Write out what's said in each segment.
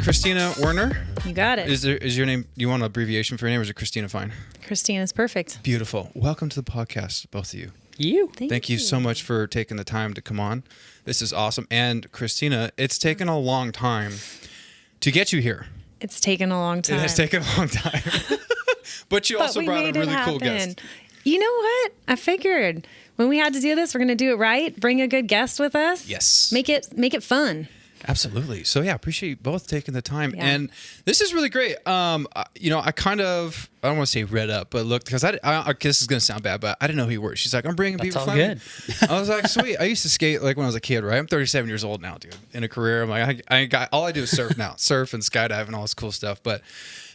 Christina Warner. You got it. Is your name, do you want an abbreviation for your name, or is it Christina fine? Christina's perfect. Beautiful. Welcome to the podcast, both of you. Thank you so much for taking the time to come on. This is awesome. And Christina, it's taken a long time to get you here. It's taken a long time. It has taken a long time. But you also brought a really cool guest. You know what? I figured when we had to do this, we're going to do it right. Bring a good guest with us. Yes. Make it fun. Absolutely. So yeah, appreciate you both taking the time. Yeah. And this is really great. I don't want to say read up, but look, because this is going to sound bad, but I didn't know who you were. She's like, I'm bringing Beaver Fleming. Good. I was like, sweet. I used to skate like when I was a kid, right? I'm 37 years old now, dude. In a career, I'm like, all I do is surf now, surf and skydive and all this cool stuff. But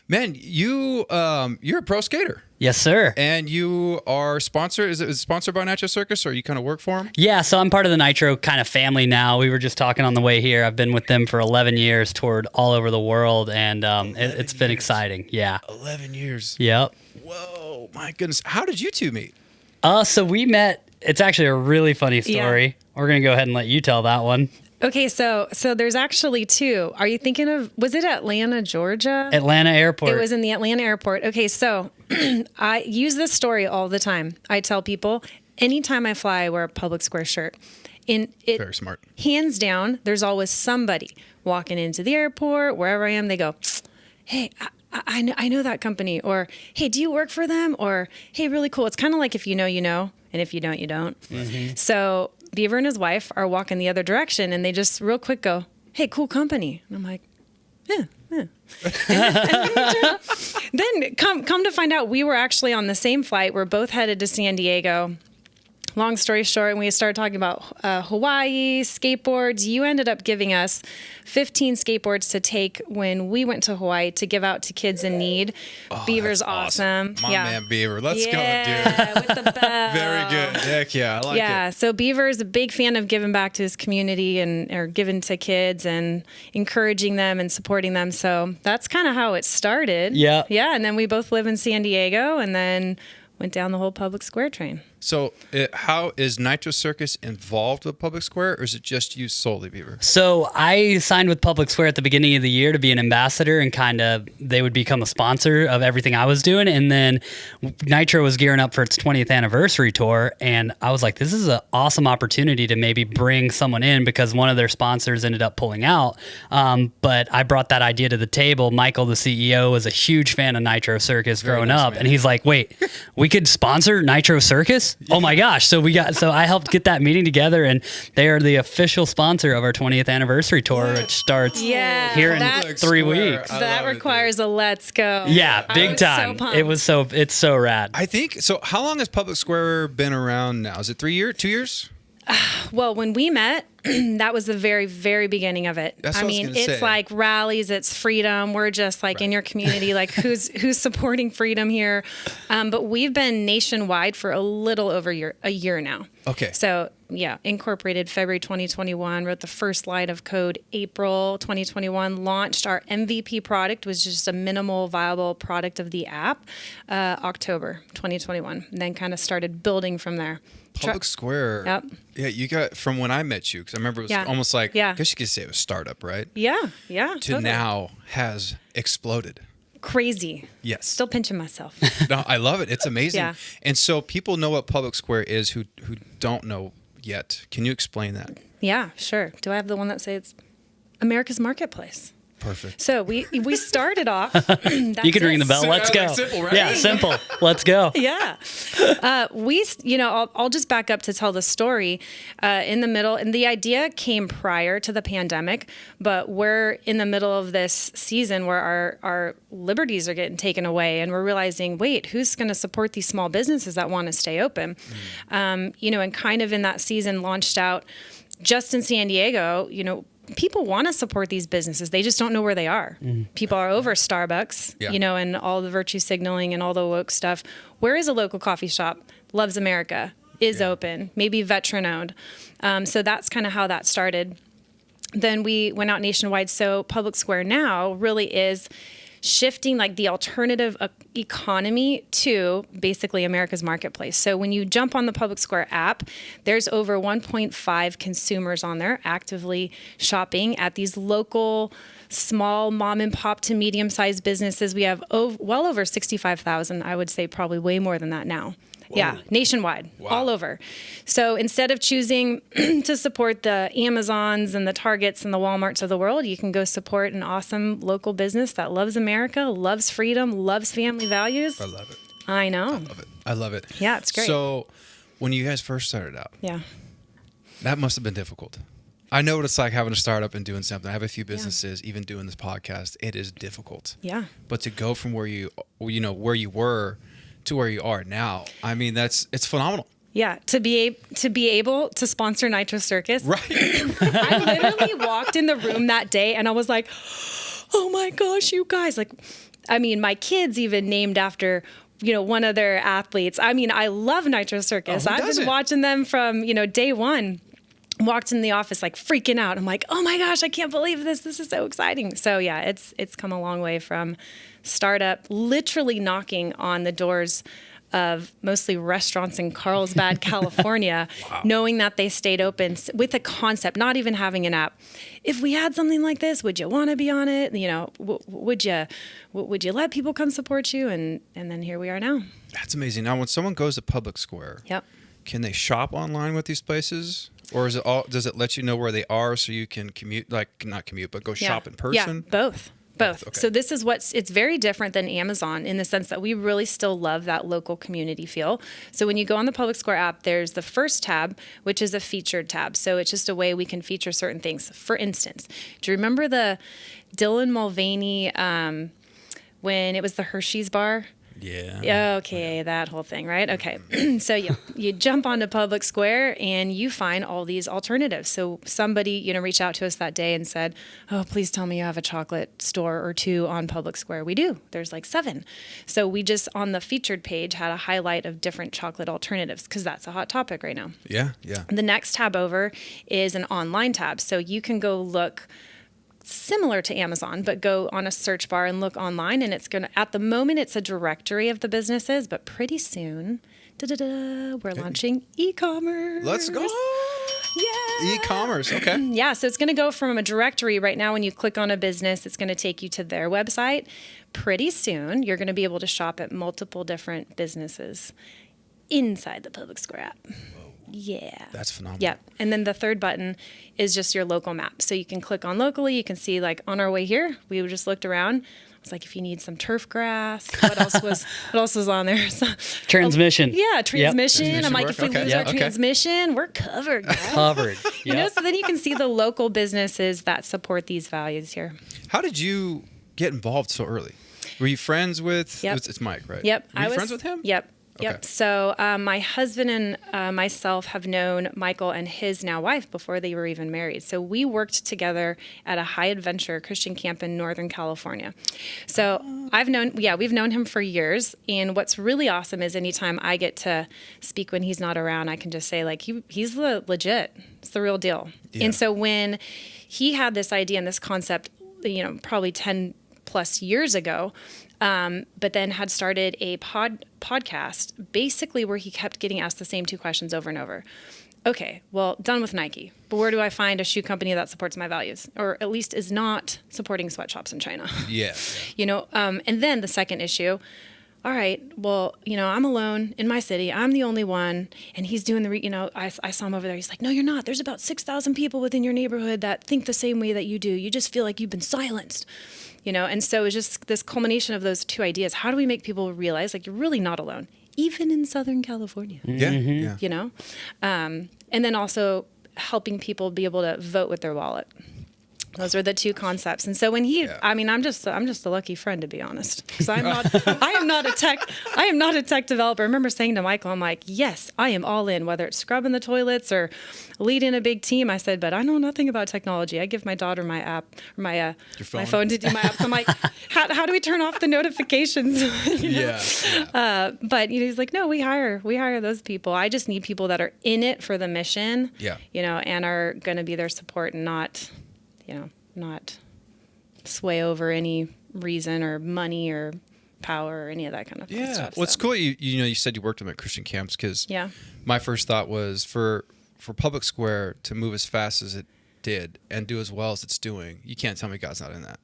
man, you're a pro skater. Yes, sir. And you are sponsored. Is it sponsored by Nitro Circus, or you kind of work for them? Yeah, so I'm part of the Nitro kind of family now. We were just talking on the way here. I've been with them for 11 years, toured all over the world, and it's been exciting. Yeah. 11 years. Yep. Whoa, my goodness. How did you two meet? So we met. It's actually a really funny story. Yeah. We're going to go ahead and let you tell that one. Okay, so there's actually two. Are you thinking of, was it Atlanta, Georgia? Atlanta Airport. It was in the Atlanta airport. Okay, so I use this story all the time. I tell people, anytime I fly, I wear a Public Square shirt. Very smart. Hands down, there's always somebody walking into the airport, wherever I am, they go, hey, I know that company, or hey, do you work for them? Or hey, really cool. It's kind of like if you know, you know, and if you don't, you don't. Mm-hmm. So Beaver and his wife are walking the other direction, and they just real quick go, hey, cool company. And I'm like, yeah. Then come to find out, we were actually on the same flight. We're both headed to San Diego. Long story short, and we started talking about Hawaii, skateboards. You ended up giving us 15 skateboards to take when we went to Hawaii to give out to kids in need. Oh, Beaver's awesome. My man Beaver. Let's go, dude. Yeah, with the bell. Very good. Heck yeah, I like it. Yeah, so Beaver is a big fan of giving back to his community or giving to kids and encouraging them and supporting them. So that's kind of how it started. Yeah. Yeah, and then we both live in San Diego, and then went down the whole Public Square train. So how is Nitro Circus involved with Public Square, or is it just you solely, Beaver? So I signed with Public Square at the beginning of the year to be an ambassador, and kind of they would become a sponsor of everything I was doing. And then Nitro was gearing up for its 20th anniversary tour, and I was like, this is an awesome opportunity to maybe bring someone in, because one of their sponsors ended up pulling out. But I brought that idea to the table. Michael, the CEO, was a huge fan of Nitro Circus growing up, man. And he's like, wait, we could sponsor Nitro Circus? Oh my gosh. So I helped get that meeting together, and they are the official sponsor of our 20th anniversary tour, which starts here in 3 weeks. That requires a let's go. Yeah, big time. So It's so rad. I think so. How long has Public Square been around now? Is it 3 years, 2 years? Well, when we met, that was the very, very beginning of it. That's what I was gonna say. It's like rallies, it's freedom. We're just like in your community, like who's supporting freedom here. But we've been nationwide for a little over a year now. Okay. So yeah, incorporated February 2021, wrote the first line of code April 2021, launched our MVP product, was just a minimal viable product of the app, October 2021, and then kind of started building from there. Public Square. Yep. Yeah, you got from when I met you, because I remember it was almost like, I guess you could say it was startup, right? Yeah. To Totally. now has exploded. Crazy. Yes. Still pinching myself. No, I love it. It's amazing. Yeah. And so people know what Public Square is who don't know yet. Can you explain that? Yeah, sure. Do I have the one that says it's America's Marketplace? Perfect. So we started off. You could ring the bell. Let's go. Simple, right? Yeah, simple. Let's go. Yeah. I'll just back up to tell the story in the middle. And the idea came prior to the pandemic, but we're in the middle of this season where our liberties are getting taken away. And we're realizing, wait, who's going to support these small businesses that want to stay open? And kind of in that season launched out just in San Diego, people want to support these businesses. They just don't know where they are. People are over Starbucks, and all the virtue signaling and all the woke stuff. Where is a local coffee shop? Loves America, is open, maybe veteran owned. So that's kind of how that started. Then we went out nationwide. So Public Square now really is shifting like the alternative economy to basically America's Marketplace. So when you jump on the Public Square app, there's over 1.5 consumers on there actively shopping at these local small mom and pop to medium sized businesses. We have well over 65,000. I would say probably way more than that now. Whoa. Yeah, nationwide, all over. So instead of choosing to support the Amazons and the Targets and the Walmarts of the world, you can go support an awesome local business that loves America, loves freedom, loves family values. I love it. I know. I love it. I love it. Yeah, it's great. So when you guys first started out, that must have been difficult. I know what it's like having a startup and doing something. I have a few businesses, even doing this podcast. It is difficult. Yeah. But to go from where you were to where you are now, I mean, it's phenomenal. Yeah, to be able to sponsor Nitro Circus. Right. I literally walked in the room that day and I was like, oh my gosh, you guys. Like, I mean, my kids even named after, one of their athletes. I mean, I love Nitro Circus. I've been watching them from, day one. Walked in the office like freaking out. I'm like, oh my gosh, I can't believe this. This is so exciting. So yeah, it's come a long way from startup, literally knocking on the doors of mostly restaurants in Carlsbad, California, knowing that they stayed open with a concept, not even having an app. If we had something like this, would you want to be on it? Would you let people come support you? And then here we are now. That's amazing. Now, when someone goes to Public Square, can they shop online with these places? Or does it let you know where they are so you can commute, like not commute, but go shop in person? Yeah, both. Okay. So this is it's very different than Amazon in the sense that we really still love that local community feel. So when you go on the Public Square app, there's the first tab, which is a featured tab. So it's just a way we can feature certain things. For instance, do you remember the Dylan Mulvaney when it was the Hershey's bar? Yeah. Okay, that whole thing, right? Okay. So you jump onto Public Square and you find all these alternatives. So somebody, reached out to us that day and said, oh, please tell me you have a chocolate store or two on Public Square. We do. There's like 7. So we just, on the featured page, had a highlight of different chocolate alternatives because that's a hot topic right now. Yeah. The next tab over is an online tab. So you can go look similar to Amazon, but go on a search bar and look online, and it's at the moment, it's a directory of the businesses, but pretty soon, we're launching e-commerce. Let's go. Yeah. E-commerce. Okay. Yeah. So it's going to go from a directory right now. When you click on a business, it's going to take you to their website. Pretty soon, you're going to be able to shop at multiple different businesses inside the Public Square app. Yeah. That's phenomenal. Yeah. And then the third button is just your local map. So you can click on locally. You can see, like, on our way here, we just looked around. It's like, if you need some turf grass, what else was on there? So, transmission. Transmission. Yep. I'm like, if we lose our transmission, we're covered, guys. Covered. Yep. So then you can see the local businesses that support these values here. How did you get involved so early? Were you friends with? Yep. It's Mike, right? Yep. Were you friends with him? Yep. Okay. Yep. So my husband and myself have known Michael and his now wife before they were even married. So we worked together at a high adventure Christian camp in Northern California. So we've known him for years. And what's really awesome is anytime I get to speak when he's not around, I can just say, like, he's the legit. It's the real deal. Yeah. And so when he had this idea and this concept, probably 10 plus years ago, but then had started a podcast basically where he kept getting asked the same 2 questions over and over. Okay, well, done with Nike, but where do I find a shoe company that supports my values, or at least is not supporting sweatshops in China? Yeah. And then the second issue, all right, well, I'm alone in my city. I'm the only one. And he's doing I saw him over there. He's like, no, you're not. There's about 6,000 people within your neighborhood that think the same way that you do. You just feel like you've been silenced. And so it's just this culmination of those 2 ideas. How do we make people realize, like, you're really not alone, even in Southern California? Yeah. And then also helping people be able to vote with their wallet. Those are the 2 concepts. And so when I'm just a lucky friend, to be honest, because I am not a tech developer. I remember saying to Michael, I'm like, yes, I am all in, whether it's scrubbing the toilets or leading a big team. I said, but I know nothing about technology. I give my daughter my app, or my phone to do my apps. I'm like, how do we turn off the notifications? But he's like, no, we hire those people. I just need people that are in it for the mission. Yeah. And are going to be their support and not sway over any reason or money or power or any of that kind of stuff. Well, it's cool. You said you worked at Christian camps, because my first thought was for Public Square to move as fast as it did and do as well as it's doing, you can't tell me God's not in that.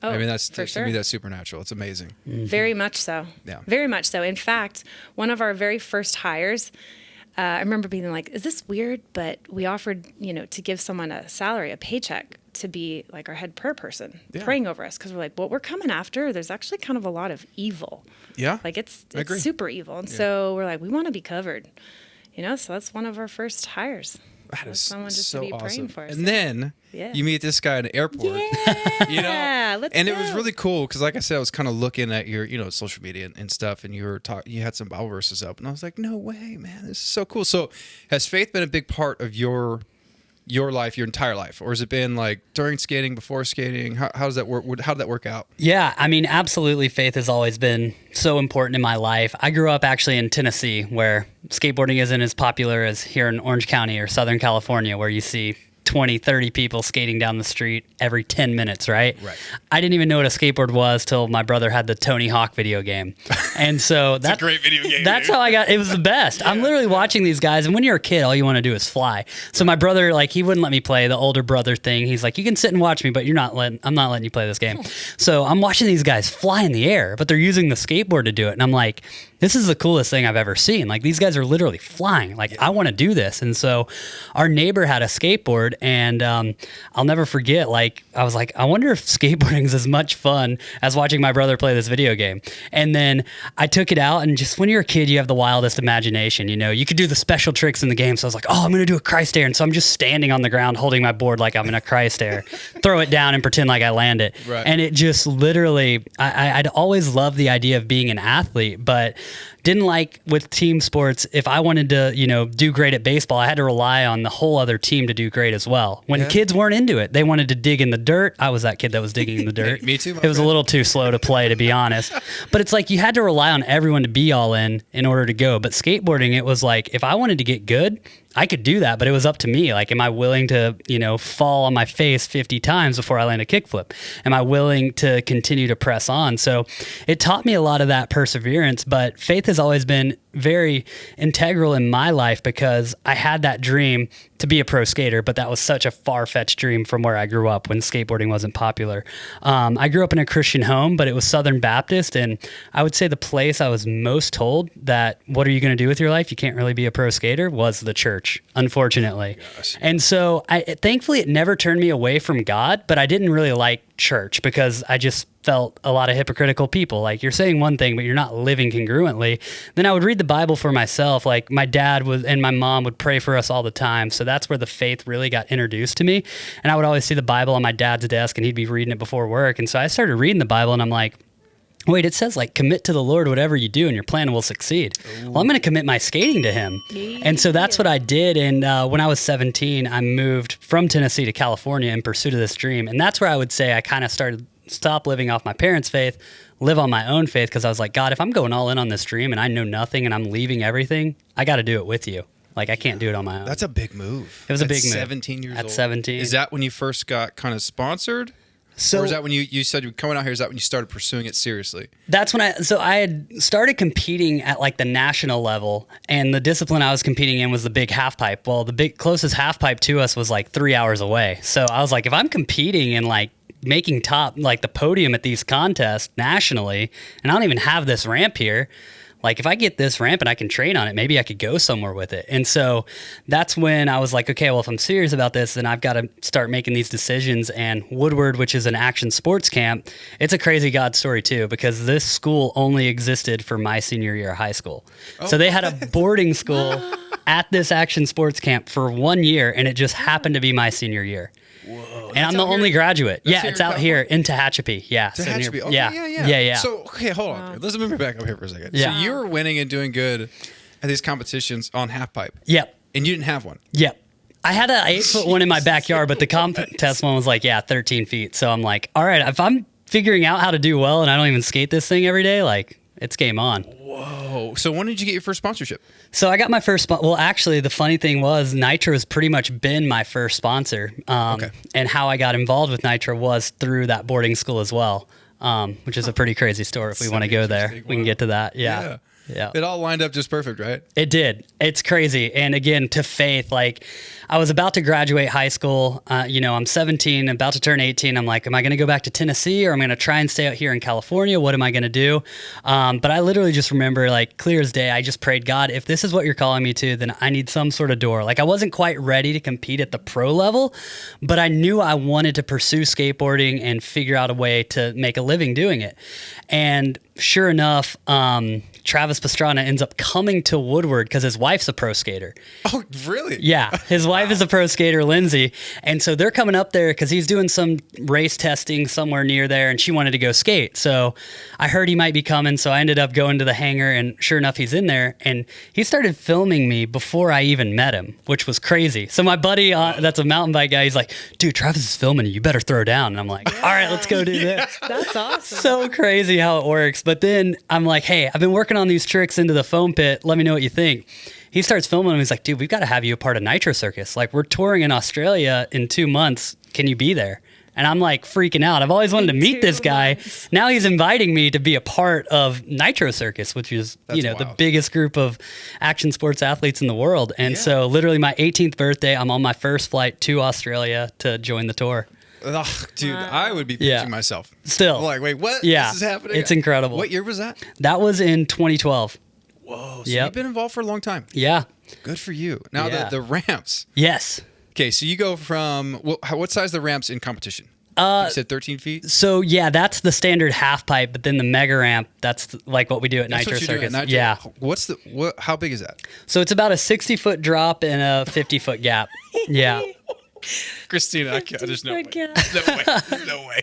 Oh, I mean, that's for to me, that's supernatural. It's amazing. Very much so. Yeah. Very much so. In fact, one of our very first hires, I remember being like, is this weird? But we offered, to give someone a salary, a paycheck to be like our head prayer person praying over us. Cause we're like, what we're coming after, there's actually kind of a lot of evil. Yeah. Like it's super evil. And so we're like, we want to be covered, so that's one of our first hires. That is someone just so to be awesome. praying for us. And then you meet this guy in the airport. Yeah, and it was really cool because, like I said, I was kind of looking at your, social media and stuff, and you had some Bible verses up, and I was like, no way, man, this is so cool. So, has faith been a big part of your life, your entire life, or has it been like during skating, before skating? How does that work? How did that work out? Yeah, I mean, absolutely. Faith has always been so important in my life. I grew up actually in Tennessee, where skateboarding isn't as popular as here in Orange County or Southern California, where you see 20, 30 people skating down the street every 10 minutes, right? Right. I didn't even know what a skateboard was till my brother had the Tony Hawk video game. And so that's a great video game. That's how I got, it was the best. Yeah. I'm literally watching these guys, and when you're a kid, all you want to do is fly. So my brother, he wouldn't let me play the older brother thing. He's like, you can sit and watch me, but I'm not letting you play this game. So I'm watching these guys fly in the air, but they're using the skateboard to do it. And I'm like, this is the coolest thing I've ever seen. Like, these guys are literally flying. I want to do this. And so our neighbor had a skateboard, and I'll never forget, I was like, I wonder if skateboarding is as much fun as watching my brother play this video game. And then I took it out, and just when you're a kid, you have the wildest imagination. You could do the special tricks in the game. So I was like, oh, I'm going to do a Christ air. And so I'm just standing on the ground holding my board like I'm in a Christ air, throw it down and pretend like I land it. Right. And it just literally, I'd always loved the idea of being an athlete, but didn't like with team sports. If I wanted to, do great at baseball, I had to rely on the whole other team to do great as well. When kids weren't into it, they wanted to dig in the dirt. I was that kid that was digging in the dirt. Me too. It was a little too slow to play, to be honest. But it's like you had to rely on everyone to be all in order to go. But skateboarding, it was like, if I wanted to get good, I could do that, but it was up to me. Am I willing to, fall on my face 50 times before I land a kickflip? Am I willing to continue to press on? So it taught me a lot of that perseverance, but faith has always been very integral in my life because I had that dream to be a pro skater, but that was such a far-fetched dream from where I grew up when skateboarding wasn't popular. I grew up in a Christian home, but it was Southern Baptist, and I would say the place I was most told that, what are you going to do with your life? You can't really be a pro skater, was the church, unfortunately. Gosh. And so thankfully it never turned me away from God, but I didn't really like church because I just felt a lot of hypocritical people. You're saying one thing, but you're not living congruently. Then I would read the Bible for myself. My dad and my mom would pray for us all the time. So that's where the faith really got introduced to me. And I would always see the Bible on my dad's desk, and he'd be reading it before work. And so I started reading the Bible, and I'm like, wait, it says commit to the Lord whatever you do and your plan will succeed. Well, I'm going to commit my skating to him. And so that's what I did. And when I was 17, I moved from Tennessee to California in pursuit of this dream. And that's where I would say I kind of stop living off my parents' faith, live on my own faith, because I was like, God, if I'm going all in on this dream and I know nothing and I'm leaving everything, I got to do it with you. I can't do it on my own. That's a big move. It was a big move. 17 years old. At 17. Is that when you first got kind of sponsored? Or is that when you said you're coming out here? Is that when you started pursuing it seriously? That's when I had started competing at the national level, and the discipline I was competing in was the big half pipe. Well, the closest half pipe to us was 3 hours away. So I was like, if I'm competing in making top, the podium at these contests nationally, and I don't even have this ramp here, if I get this ramp and I can train on it, maybe I could go somewhere with it. And so that's when I was like, okay, well, if I'm serious about this, then I've got to start making these decisions. And Woodward, which is an action sports camp, it's a crazy God story too, because this school only existed for my senior year of high school. Oh. So they had a boarding school at this action sports camp for 1 year, and it just happened to be my senior year. Whoa, and I'm the only graduate. Yeah, it's out here in Tehachapi. Yeah. Tehachapi. So okay, yeah. So, okay, hold on. Wow. Let's move back up here for a second. Yeah. So you were winning and doing good at these competitions on half pipe. Yep. And you didn't have one. Yep. I had an 8-foot one in my backyard, but the contest one was 13 feet. So I'm like, all right, if I'm figuring out how to do well and I don't even skate this thing every day, it's game on. Whoa. So when did you get your first sponsorship? So I got my first well, actually, the funny thing was Nitro has pretty much been my first sponsor. And how I got involved with Nitro was through that boarding school as well, which is a pretty crazy story if we want to go there. Wow. We can get to that. Yeah. Yeah. It all lined up just perfect, right? It did. It's crazy. And again, to faith, like I was about to graduate high school. I'm 17, about to turn 18. I'm like, am I going to go back to Tennessee or I'm going to try and stay out here in California? What am I going to do? But I literally just remember, like, clear as day, I just prayed, God, if this is what you're calling me to, then I need some sort of door. Like, I wasn't quite ready to compete at the pro level, but I knew I wanted to pursue skateboarding and figure out a way to make a living doing it. And sure enough, Travis Pastrana ends up coming to Woodward because his wife's a pro skater. Oh, really? Yeah. His wife is a pro skater, Lindsay. And so they're coming up there because he's doing some race testing somewhere near there and she wanted to go skate. So I heard he might be coming. So I ended up going to the hangar and sure enough, he's in there and he started filming me before I even met him, which was crazy. So my buddy, that's a mountain bike guy, he's like, dude, Travis is filming you. You better throw down. And I'm like, all right, let's go do this. That's awesome. So crazy how it works. But then I'm like, hey, I've been working on these tricks into the foam pit. Let me know what you think. He starts filming them. He's like, dude, we've got to have you a part of Nitro Circus. Like, we're touring in Australia in 2 months. Can you be there? And I'm like freaking out. I've always wanted to meet this guy. Now he's inviting me to be a part of Nitro Circus, which is, the biggest group of action sports athletes in the world. And so literally my 18th birthday, I'm on my first flight to Australia to join the tour. Oh, dude, I would be pinching myself. Still. I'm like, wait, what? Yeah. This is happening? It's incredible. What year was that? That was in 2012. Whoa. So you've been involved for a long time. Yeah. Good for you. Now, the ramps. Yes. Okay, so you go from, what size are the ramps in competition? You said 13 feet? So, yeah, that's the standard half pipe, but then the mega ramp, that's like what we do at Nitro Circus. Yeah. How big is that? So it's about a 60-foot drop and a 50-foot gap. Yeah. Christina, there's no way. No way.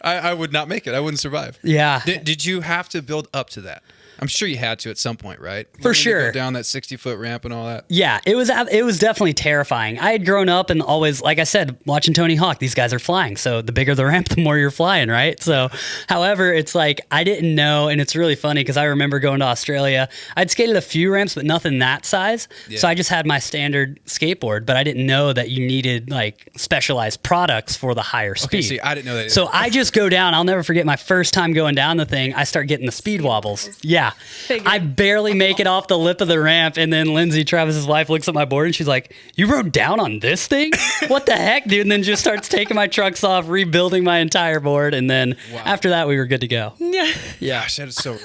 I would not make it. I wouldn't survive. Yeah. Did you have to build up to that? I'm sure you had to at some point, right? For sure. Go down that 60-foot ramp and all that. Yeah, it was definitely terrifying. I had grown up and always, like I said, watching Tony Hawk, these guys are flying. So the bigger the ramp, the more you're flying, right? So, however, it's like I didn't know, and it's really funny because I remember going to Australia. I'd skated a few ramps, but nothing that size. Yeah. So I just had my standard skateboard, but I didn't know that you needed like specialized products for the higher speed. Okay, see, I didn't know that either. So I just go down. I'll never forget my first time going down the thing. I start getting the speed wobbles. Yeah. I barely make it off the lip of the ramp, and then Lindsay, Travis's wife, looks at my board and she's like, "You rode down on this thing? What the heck, dude?" And then just starts taking my trucks off, rebuilding my entire board, and then after that, we were good to go. Yeah. Gosh, that is so.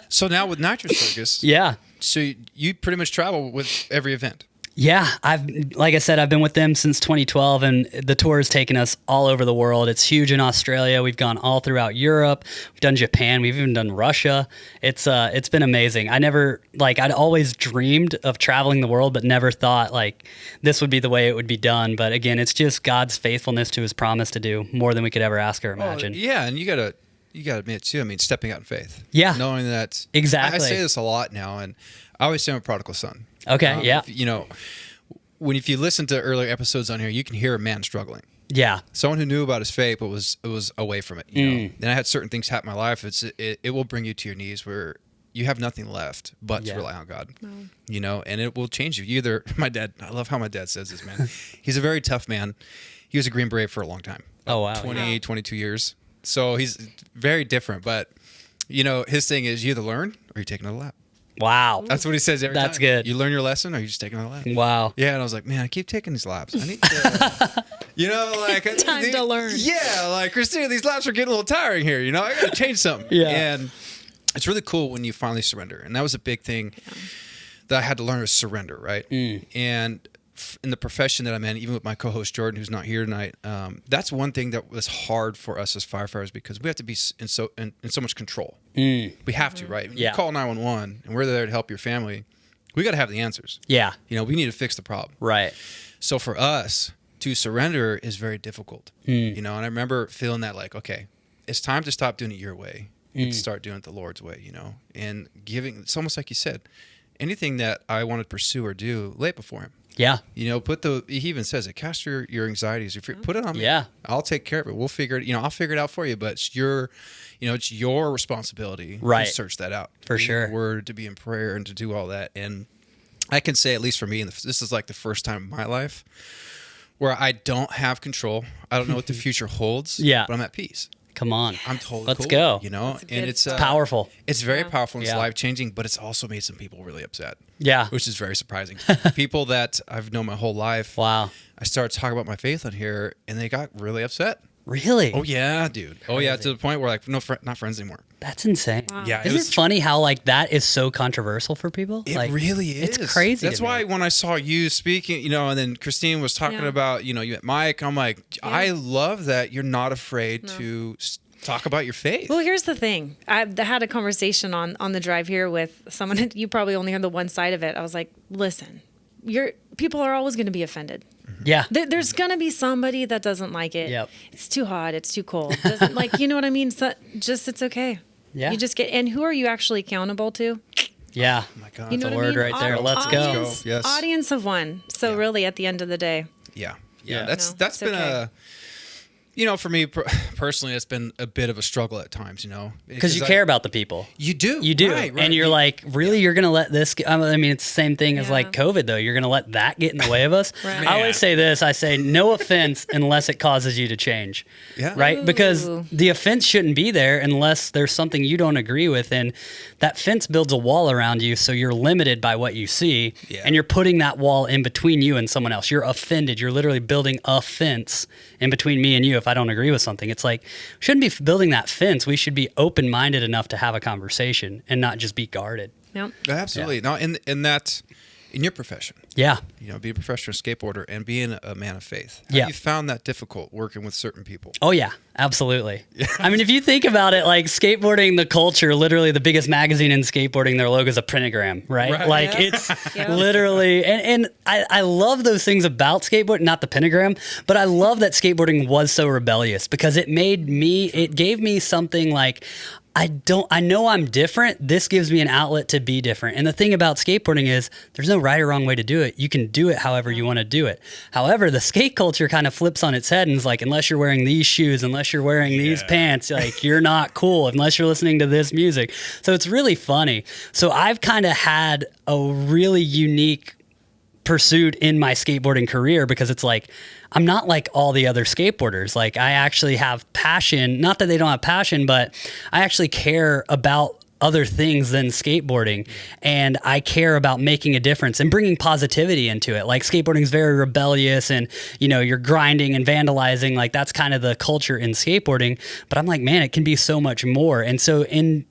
So now with Nitro Circus, so you pretty much travel with every event. Yeah, like I said, I've been with them since 2012, and the tour has taken us all over the world. It's huge in Australia. We've gone all throughout Europe. We've done Japan. We've even done Russia. It's been amazing. I'd always dreamed of traveling the world, but never thought like this would be the way it would be done. But again, it's just God's faithfulness to His promise to do more than we could ever ask or imagine. Yeah, and you gotta admit too. I mean, stepping out in faith. Yeah, knowing that exactly. I say this a lot now, and I always say I'm a prodigal son. Okay, yeah. If you listen to earlier episodes on here, you can hear a man struggling. Yeah. Someone who knew about his faith, but was away from it. You know? Then I had certain things happen in my life. It will bring you to your knees where you have nothing left but to rely on God. No. And it will change you. My dad, I love how my dad says this, man. He's a very tough man. He was a Green Beret for a long time. Oh, wow. 22 years. So he's very different. But, his thing is you either learn or you take another lap. Wow. That's what he says every time. That's good. You learn your lesson or you just take another lap. Wow. Yeah, and I was like, man, I keep taking these laps. I need to, it's time to learn. Yeah, like, Christina, these laps are getting a little tiring here. I got to change something. Yeah. And it's really cool when you finally surrender. And that was a big thing that I had to learn was surrender, right? And in the profession that I'm in, even with my co-host Jordan, who's not here tonight, that's one thing that was hard for us as firefighters because we have to be in so much control. We have to, right? When you call 911 and we're there to help your family, we got to have the answers. Yeah. We need to fix the problem. Right. So for us to surrender is very difficult. And I remember feeling that like, okay, it's time to stop doing it your way and start doing it the Lord's way, and giving, it's almost like you said, anything that I want to pursue or do, lay it before Him. Yeah. He even says it, cast your anxieties. Put it on me. Yeah. I'll take care of it. We'll figure it, I'll figure it out for you, but it's your responsibility to search that out. For sure. Word, to be in prayer and to do all that. And I can say, at least for me, and this is like the first time in my life where I don't have control. I don't know what the future holds. Yeah. But I'm at peace. Come on. I'm totally Let's cool, go. you know, and it's Powerful. It's very powerful and it's Yeah. life-changing, but it's also made some people really upset. Yeah. Which is very surprising. People that I've known my whole life. Wow. I started talking about my faith on here and they got really upset. Really? Oh yeah, dude. Oh yeah, to the point where like not friends anymore. That's insane. Wow. Yeah, Isn't it funny how like that is so controversial for people? It Like, really is. It's crazy. That's to me. why when I saw you speaking, you know, and then Christine was talking Yeah. about, you know, you at Mike, I'm like, I love that you're not afraid to talk about your faith. Well, here's the thing. I had a conversation on the drive here with someone. You probably only heard the one side of it. I was like, listen, people are always going to be offended. Yeah. There's going to be somebody that doesn't like it. Yep. It's too hot. It's too cold. Doesn't like, you know what I mean? So it's okay. Yeah. You just and who are you actually accountable to? Yeah. Oh my God. You know That's a what I word mean? right there. Let's go. Audience, Yes. Audience of one. So really, at the end of the day, Yeah. Yeah. That's No, that's it's been okay. you know, for me personally, it's been a bit of a struggle at times, you know. Because you care about the people. You do. You do. Right, And you're like, really, you're going to let this I mean, it's the same thing as Yeah. like COVID, though. You're going to let that get in the way of us. Right. I always say this. I say, no offense unless it causes you to change. Yeah. Right? Because Ooh. the offense shouldn't be there unless there's something you don't agree with. And that fence builds a wall around you, so you're limited by what you see. Yeah. And you're putting that wall in between you and someone else. You're offended. You're literally building a fence in between me and you if I don't agree with something. It's like, we shouldn't be building that fence. We should be open-minded enough to have a conversation and not just be guarded. Yep. Absolutely. No, in that, in your profession, Yeah. you know, being a professional skateboarder and being a man of faith. Have Yeah. you found that difficult working with certain people? Oh, yeah, absolutely. I mean, if you think about it, like skateboarding, the culture, literally the biggest magazine in skateboarding, their logo is a pentagram, right? Right. Like Yeah. it's Yeah. literally, and I love those things about skateboarding, not the pentagram, but I love that skateboarding was so rebellious because it gave me something like, I know I'm different. This gives me an outlet to be different. And the thing about skateboarding is there's no right or wrong way to do it. You can do it however you want to do it. However, the skate culture kind of flips on its head and is like, unless you're wearing these shoes, unless you're wearing these pants, like you're not cool unless you're listening to this music. So it's really funny. So I've kind of had a really unique pursuit in my skateboarding career because it's like I'm not like all the other skateboarders. Like I actually have passion, not that they don't have passion, but I actually care about other things than skateboarding, and I care about making a difference and bringing positivity into it. Like skateboarding is very rebellious and, you know, you're grinding and vandalizing, like that's kind of the culture in skateboarding, but I'm like, man, it can be so much more. And so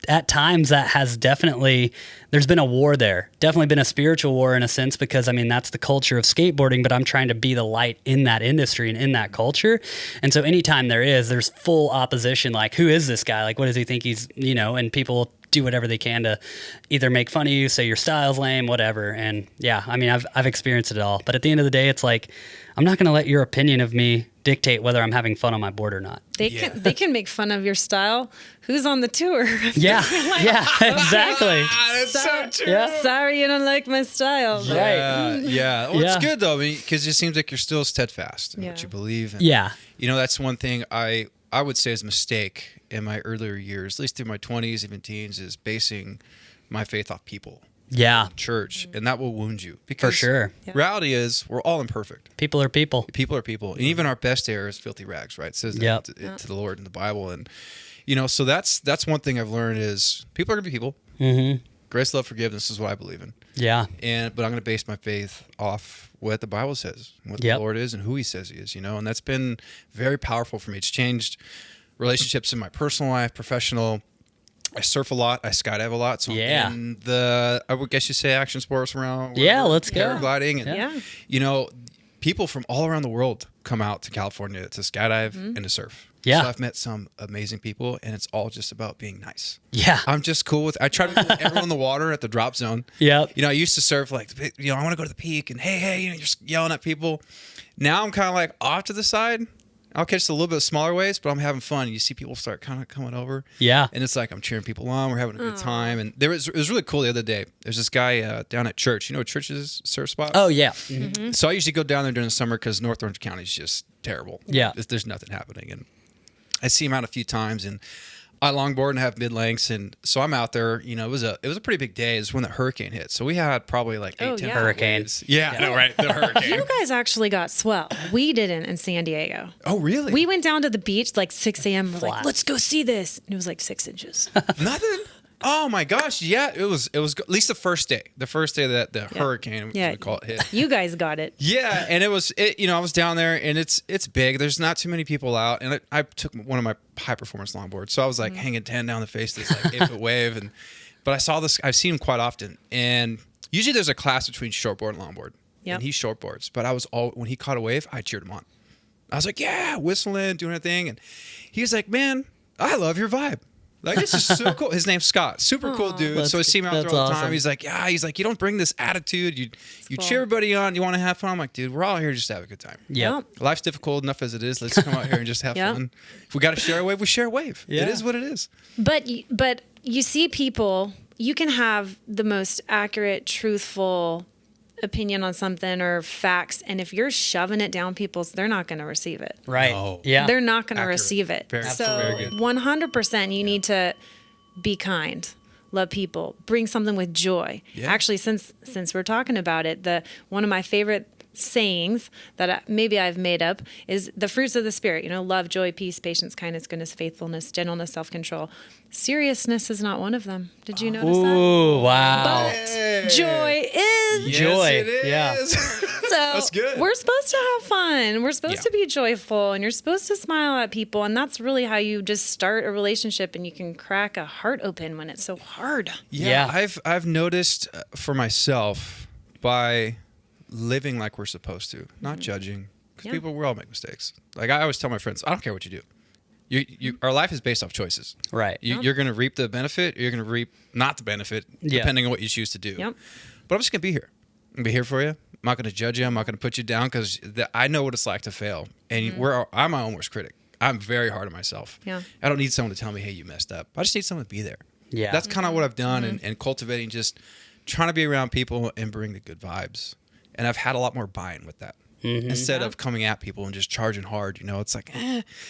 at times that has there's been a war there, definitely been a spiritual war in a sense, because I mean, that's the culture of skateboarding, but I'm trying to be the light in that industry and in that culture. And so anytime there's full opposition, like who is this guy? Like, what does he think he's, you know, and people do whatever they can to either make fun of you, say your style's lame, whatever. And yeah, I mean, I've experienced it all, but at the end of the day, it's like, I'm not going to let your opinion of me dictate whether I'm having fun on my board or not. They can make fun of your style. Who's on the tour? Yeah. Yeah, exactly. That's so true. Yeah. Sorry, you don't like my style. but- Yeah, yeah. Well, Yeah. it's good though, because it seems like you're still steadfast in what Yeah. you believe. And, Yeah. you know, that's one thing I would say is a mistake in my earlier years, at least through my 20s, even teens, is basing my faith off people, Yeah, church, and that will wound you. Because for sure. Yeah. reality is we're all imperfect. People are people. People are people, and even our best air is filthy rags, right? It says that Yep. to the Lord in the Bible, and you know, so that's one thing I've learned is people are gonna be people. Mm-hmm. Grace, love, forgiveness is what I believe in. Yeah. But I'm going to base my faith off what the Bible says, what Yep. the Lord is, and who He says He is. You know, and that's been very powerful for me. It's changed relationships in my personal life, professional. I surf a lot. I skydive a lot. So Yeah. I'm in I would guess you say action sports around. Yeah, let's go. Paragliding. And, Yeah. you know, people from all around the world come out to California to skydive and to surf. Yeah. So I've met some amazing people, and it's all just about being nice. Yeah. I'm just cool with. I try to put everyone in the water at the drop zone. Yep. You know, I used to surf like, you know, I want to go to the peak, and hey, you know, you're just yelling at people. Now I'm kind of like off to the side. I'll catch a little bit of smaller waves, but I'm having fun. You see people start kind of coming over. Yeah. And it's like I'm cheering people on. We're having a good time. And it was really cool the other day. There's this guy down at church. You know what church's surf spot? Oh, yeah. So I usually go down there during the summer because North Orange County is just terrible. Yeah. There's nothing happening. And I see him out a few times, and I longboard and have mid lengths, and so I'm out there. You know, it was a pretty big day. It's when the hurricane hit, so we had probably like 8, 10 Hurricane. waves. Yeah, I know, right? The hurricane. You guys actually got swell. We didn't in San Diego. Oh, really? We went down to the beach like 6 a.m. We're like, Flat. let's go see this. And it was like 6 inches. Nothing. Oh my gosh! Yeah, it was at least the first day. The first day that the hurricane, we call it, hit. You guys got it. Yeah, and I was down there, and it's big. There's not too many people out, and I took one of my high performance longboards, so I was like hanging 10 down the face of this like 8-foot wave, but I saw this. I've seen him quite often, and usually there's a class between shortboard and longboard, and he shortboards. But when he caught a wave, I cheered him on. I was like, yeah, whistling, doing a thing, and he's like, man, I love your vibe. Like, this is so cool. His name's Scott. Super cool dude. So I see him out there all the time. Awesome. He's like, you don't bring this attitude. You cheer everybody on. You want to have fun. I'm like, dude, we're all here just to have a good time. Yep. Life's difficult enough as it is. Let's come out here and just have fun. If we got to share a wave, we share a wave. Yeah. It is what it is. But you see people, you can have the most accurate, truthful opinion on something or facts, and if you're shoving it down people's, they're not going to receive it. Right. No. Yeah. They're not going to Accurate. receive it. Very So good. 100% you need to be kind, love people, bring something with joy. Yeah. Actually, since we're talking about it, one of my favorite sayings that maybe I've made up is the fruits of the spirit, love, joy, peace, patience, kindness, goodness, faithfulness, gentleness, self-control. Seriousness is not one of them. Did you notice that? Ooh, wow. But joy is. Yes, Joy. it is. Yeah. So That's good. we're supposed to have fun. We're supposed Yeah. to be joyful, and you're supposed to smile at people. And that's really how you just start a relationship, and you can crack a heart open when it's so hard. Yeah. I've noticed for myself by living like we're supposed to, not judging, because we all make mistakes. Like I always tell my friends, I don't care what you do. Our life is based off choices. Right. You're going to reap the benefit, or you're going to reap not the benefit, depending on what you choose to do. Yep. But I'm just going to be here. I'm going to be here for you. I'm not going to judge you. I'm not going to put you down because I know what it's like to fail. And I'm my own worst critic. I'm very hard on myself. Yeah. I don't need someone to tell me, hey, you messed up. I just need someone to be there. Yeah. That's kind of what I've done and cultivating, just trying to be around people and bring the good vibes. And I've had a lot more buy-in with that. Instead of coming at people and just charging hard, it's like,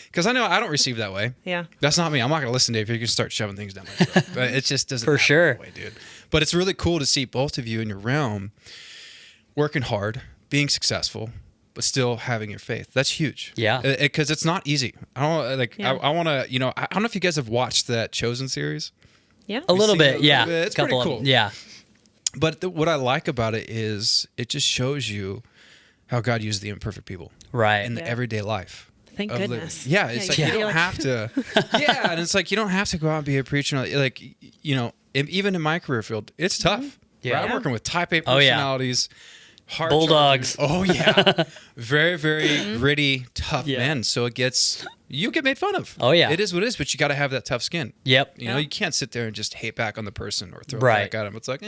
because I know I don't receive that way. Yeah. That's not me. I'm not going to listen to you if you're going to start shoving things down my throat. But it just doesn't For happen sure. that way, dude. But it's really cool to see both of you in your realm working hard, being successful, but still having your faith. That's huge. Yeah. Because it's not easy. I don't Yeah. I want to, I don't know if you guys have watched that Chosen series. Yeah. A little seen bit, it a yeah. little bit. It's Couple pretty of- cool. Yeah. But what I like about it is it just shows you how God used the imperfect people Right. in the everyday life. Thank of living. goodness. Yeah, it's like Yeah. you don't You're have to. Yeah, and it's like you don't have to go out and be a preacher. Like even in my career field, it's tough. Yeah. Right? I'm working with type A Oh, yeah. personalities, hard Bulldogs. charging. Oh yeah, very very gritty, tough Yeah. men. So you get made fun of. Oh, yeah. it is what it is. But you got to have that tough skin. Yep. You can't sit there and just hate back on the person or throw Right. back at them. It's like,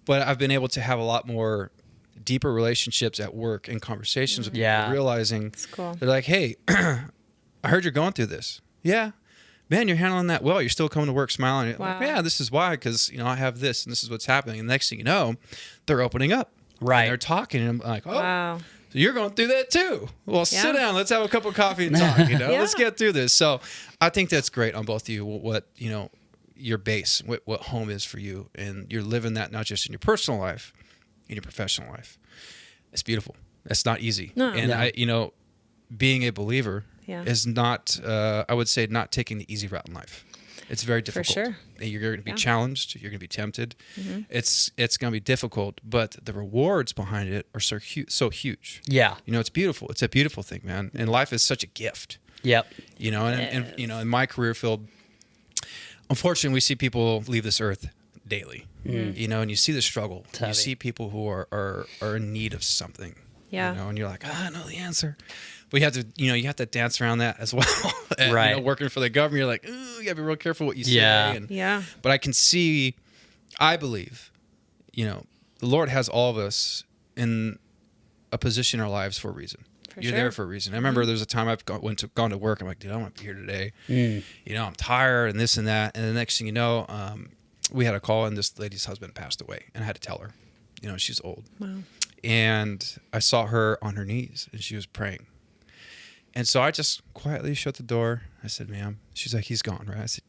But I've been able to have a lot more deeper relationships at work and conversations with Yeah. people, realizing cool. they're like, hey, I heard you're going through this. Yeah. Man, you're handling that well. You're still coming to work smiling. You're like, Wow. yeah, this is why, because I have this and this is what's happening. And the next thing you know, they're opening up. Right. And they're talking, and I'm like, oh, Wow. so you're going through that too. Well, sit Yeah. down. Let's have a cup of coffee and talk. Let's get through this. So I think that's great on both of you. What your base, what home is for you, and you're living that not just in your personal life, in your professional life. It's beautiful. It's not easy. No. And No. being a believer Yeah. is not. I would say not taking the easy route in life. It's very difficult. sure. And you're going to be Yeah. challenged. You're going to be tempted. It's going to be difficult, but the rewards behind it are so huge. Yeah. It's beautiful. It's a beautiful thing, man. And life is such a gift. Yep. And in my career field, unfortunately, we see people leave this earth daily. And you see the struggle. It's You heavy. see people who are in need of something. Yeah. And you're like, I know the answer. But you have to dance around that as well. And, Right. working for the government, you're like, ooh, you gotta be real careful what you say. Yeah. And, Yeah. But I believe, the Lord has all of us in a position in our lives for a reason. You're sure. there for a reason. I remember there's a time I've gone to work. I'm like, dude, I want to be here today. I'm tired and this and that. And the next thing you know, we had a call and this lady's husband passed away. And I had to tell her, she's old. Wow. And I saw her on her knees and she was praying. And so I just quietly shut the door. I said, ma'am. She's like, he's gone, right? I said,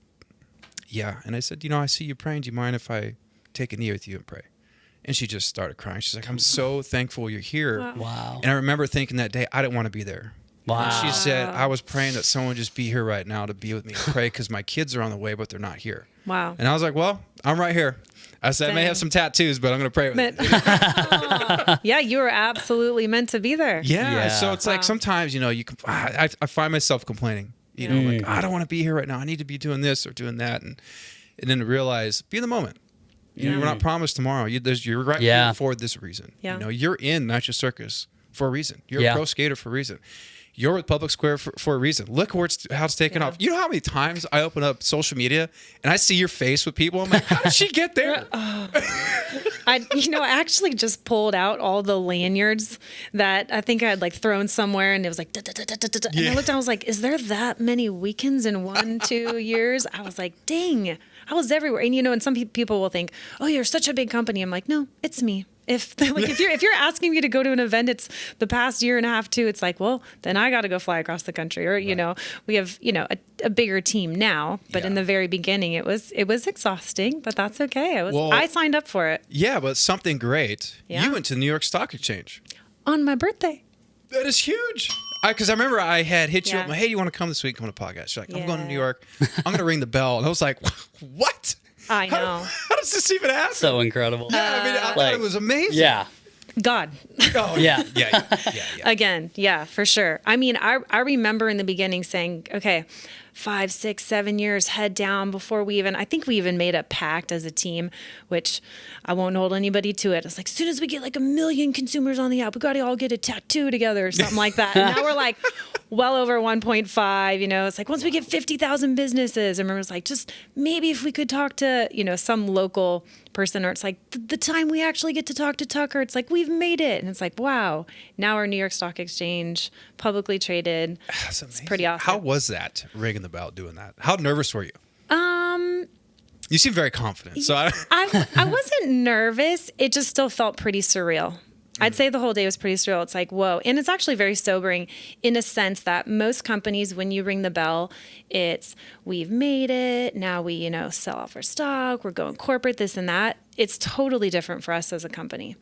yeah. And I said, I see you praying. Do you mind if I take a knee with you and pray? And she just started crying. She's like, I'm so thankful you're here. Wow. And I remember thinking that day, I didn't want to be there. Wow. And she said, I was praying that someone would just be here right now to be with me and pray because my kids are on the way, but they're not here. Wow. And I was like, well, I'm right here. I said, I may have some tattoos, but I'm going to pray with you. Yeah, you were absolutely meant to be there. Yeah. So it's like sometimes, I find myself complaining, like, I don't want to be here right now. I need to be doing this or doing that. And then to realize, be in the moment. We're not promised tomorrow. You're right here for this reason. Yeah. You're in Nitro Circus for a reason. You're a pro skater for a reason. You're with Public Square for a reason. Look how it's taken off. You know how many times I open up social media and I see your face with people? I'm like, how did she get there? I actually just pulled out all the lanyards that I think I had like thrown somewhere, and it was like, and I looked down, I was like, is there that many weekends in 1-2 years? I was like, dang, I was everywhere. And and some people will think, oh, you're such a big company. I'm like, no, it's me. If you're asking me to go to an event, it's the past year and a half too. It's like, well, then I got to go fly across the country, or we have a bigger team now. But in the very beginning, it was exhausting, but that's okay. I signed up for it. Yeah, but something great. Yeah. You went to the New York Stock Exchange on my birthday. That is huge. Because I remember I had hit you up. Hey, you want to come this week? Come to the podcast. You're like, I'm going to New York. I'm going to ring the bell. And I was like, what? I know. How does this even happen? So incredible. Yeah, I thought it was amazing. Yeah. God. Oh, yeah. Again, yeah, for sure. I mean, I remember in the beginning saying, okay, 5, 6, 7 years, head down before I think we even made a pact as a team, which I won't hold anybody to it. It's like, as soon as we get like 1 million consumers on the app, we got to all get a tattoo together or something like that. And now we're like well over 1.5, it's like once we get 50,000 businesses, I remember it's like, just maybe if we could talk to, some local person, or it's like the time we actually get to talk to Tucker, it's like, we've made it. And it's like, wow, now we're New York Stock Exchange, publicly traded. That's amazing. It's pretty awesome. How was that, ringing the bell, doing that? How nervous were you? You seem very confident. So I wasn't nervous. It just still felt pretty surreal. I'd say the whole day was pretty surreal. It's like, whoa. And it's actually very sobering in a sense that most companies, when you ring the bell, it's, we've made it. Now we, sell off our stock. We're going corporate, this and that. It's totally different for us as a company.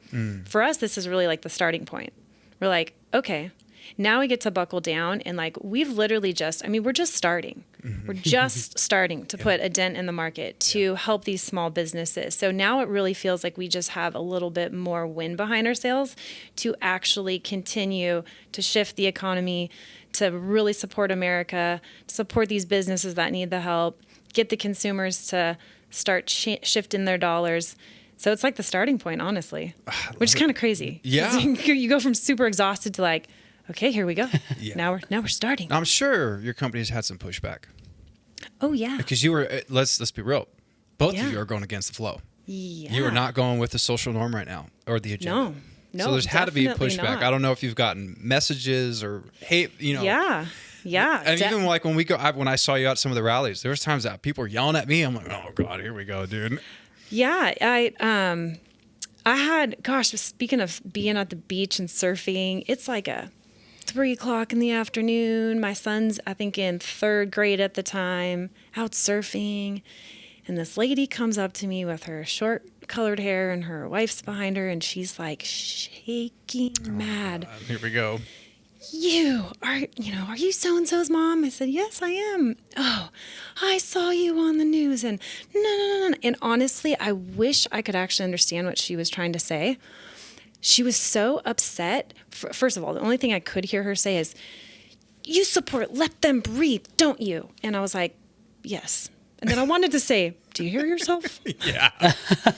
For us, this is really like the starting point. We're like, okay, now we get to buckle down, and like we've literally we're just starting. We're just starting to put a dent in the market to help these small businesses. So now it really feels like we just have a little bit more wind behind our sails to actually continue to shift the economy, to really support America, to support these businesses that need the help, get the consumers to start shifting their dollars. So it's like the starting point, honestly, which is kind of crazy. Yeah. You go from super exhausted to like, okay, here we go. Now we're starting. I'm sure your company has had some pushback. Oh yeah. Because you were, let's be real, both of you are going against the flow. Yeah. You are not going with the social norm right now, or the agenda. No. So there's had to be a pushback. Not. I don't know if you've gotten messages or hate. Yeah. And even like when when I saw you at some of the rallies, there was times that people were yelling at me. I'm like, oh God, here we go, dude. Yeah, I had, speaking of being at the beach and surfing, it's like a 3:00 in the afternoon. My son's, I think, in 3rd grade at the time, out surfing. And this lady comes up to me with her short colored hair, and her wife's behind her, and she's like shaking mad. Here we go. Are you so-and-so's mom? I said, yes, I am. Oh, I saw you on the news, and no. And honestly, I wish I could actually understand what she was trying to say. She was so upset. First of all, the only thing I could hear her say is, you support Let Them Breathe, don't you? And I was like, yes. And then I wanted to say, do you hear yourself? Yeah.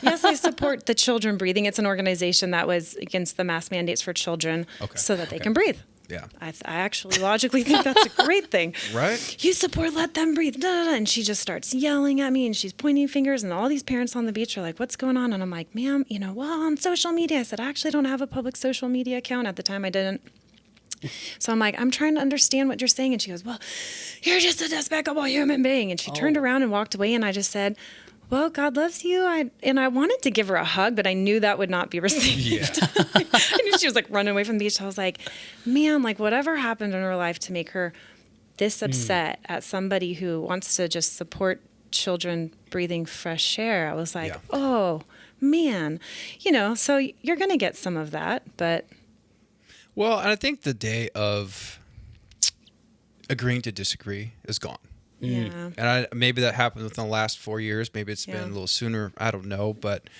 Yes, I support the Children Breathing. It's an organization that was against the mask mandates for children so that they can breathe. Yeah. I actually logically think that's a great thing. Right. You support Let Them Breathe. Da, da, da. And she just starts yelling at me, and she's pointing fingers, and all these parents on the beach are like, what's going on? And I'm like, ma'am, on social media. I said, I actually don't have a public social media account. At the time I didn't. So I'm like, I'm trying to understand what you're saying. And she goes, well, you're just a despicable human being. And she turned around and walked away. And I just said, well, God loves you. I wanted to give her a hug, but I knew that would not be received. Yeah. I knew she was like running away from the beach. I was like, man, like whatever happened in her life to make her this upset at somebody who wants to just support children breathing fresh air. I was like, oh man, so you're going to get some of that, but. Well, and I think the day of agreeing to disagree is gone. Yeah. And maybe that happened within the last 4 years. Maybe it's been a little sooner. I don't know. But,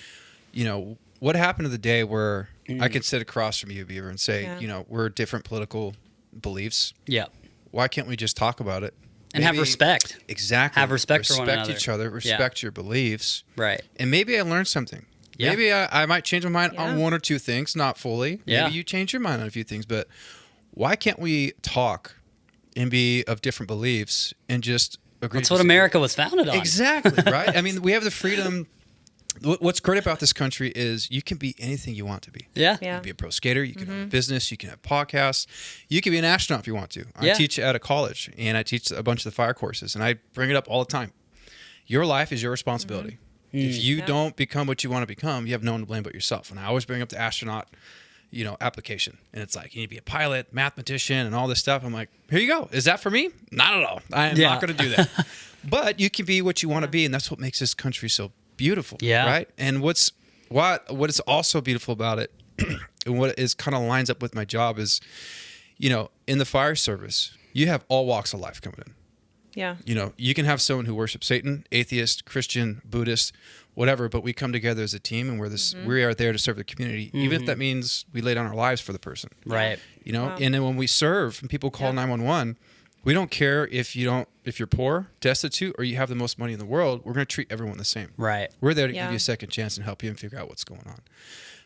what happened to the day where I can sit across from you, Beaver, and say, we're different political beliefs. Yeah. Why can't we just talk about it? And have respect. Exactly. Have respect for one another. Respect each other. Respect your beliefs. Right. And maybe I learned something. Yeah. Maybe I might change my mind on one or two things, not fully. Maybe you change your mind on a few things. But why can't we talk and be of different beliefs and just agree? That's what America was founded on. Exactly, right? I mean, we have the freedom. What's great about this country is you can be anything you want to be. Yeah. You can be a pro skater. You can have a business. You can have podcasts. You can be an astronaut if you want to. I teach at a college, and I teach a bunch of the fire courses, and I bring it up all the time. Your life is your responsibility. If you don't become what you want to become, you have no one to blame but yourself. And I always bring up the astronaut application. And it's like, you need to be a pilot, mathematician, and all this stuff. I'm like, here you go. Is that for me? Not at all. I am not going to do that. But you can be what you want to be, and that's what makes this country so beautiful. Yeah. Right? And what is also beautiful about it, and what is kind of lines up with my job is, in the fire service, you have all walks of life coming in. Yeah. You can have someone who worships Satan, atheist, Christian, Buddhist, whatever, but we come together as a team, and we are there to serve the community, even if that means we lay down our lives for the person. Right. And then when we serve and people call 911, we don't care if you're poor, destitute, or you have the most money in the world. We're going to treat everyone the same. Right. We're there to give you a second chance and help you and figure out what's going on.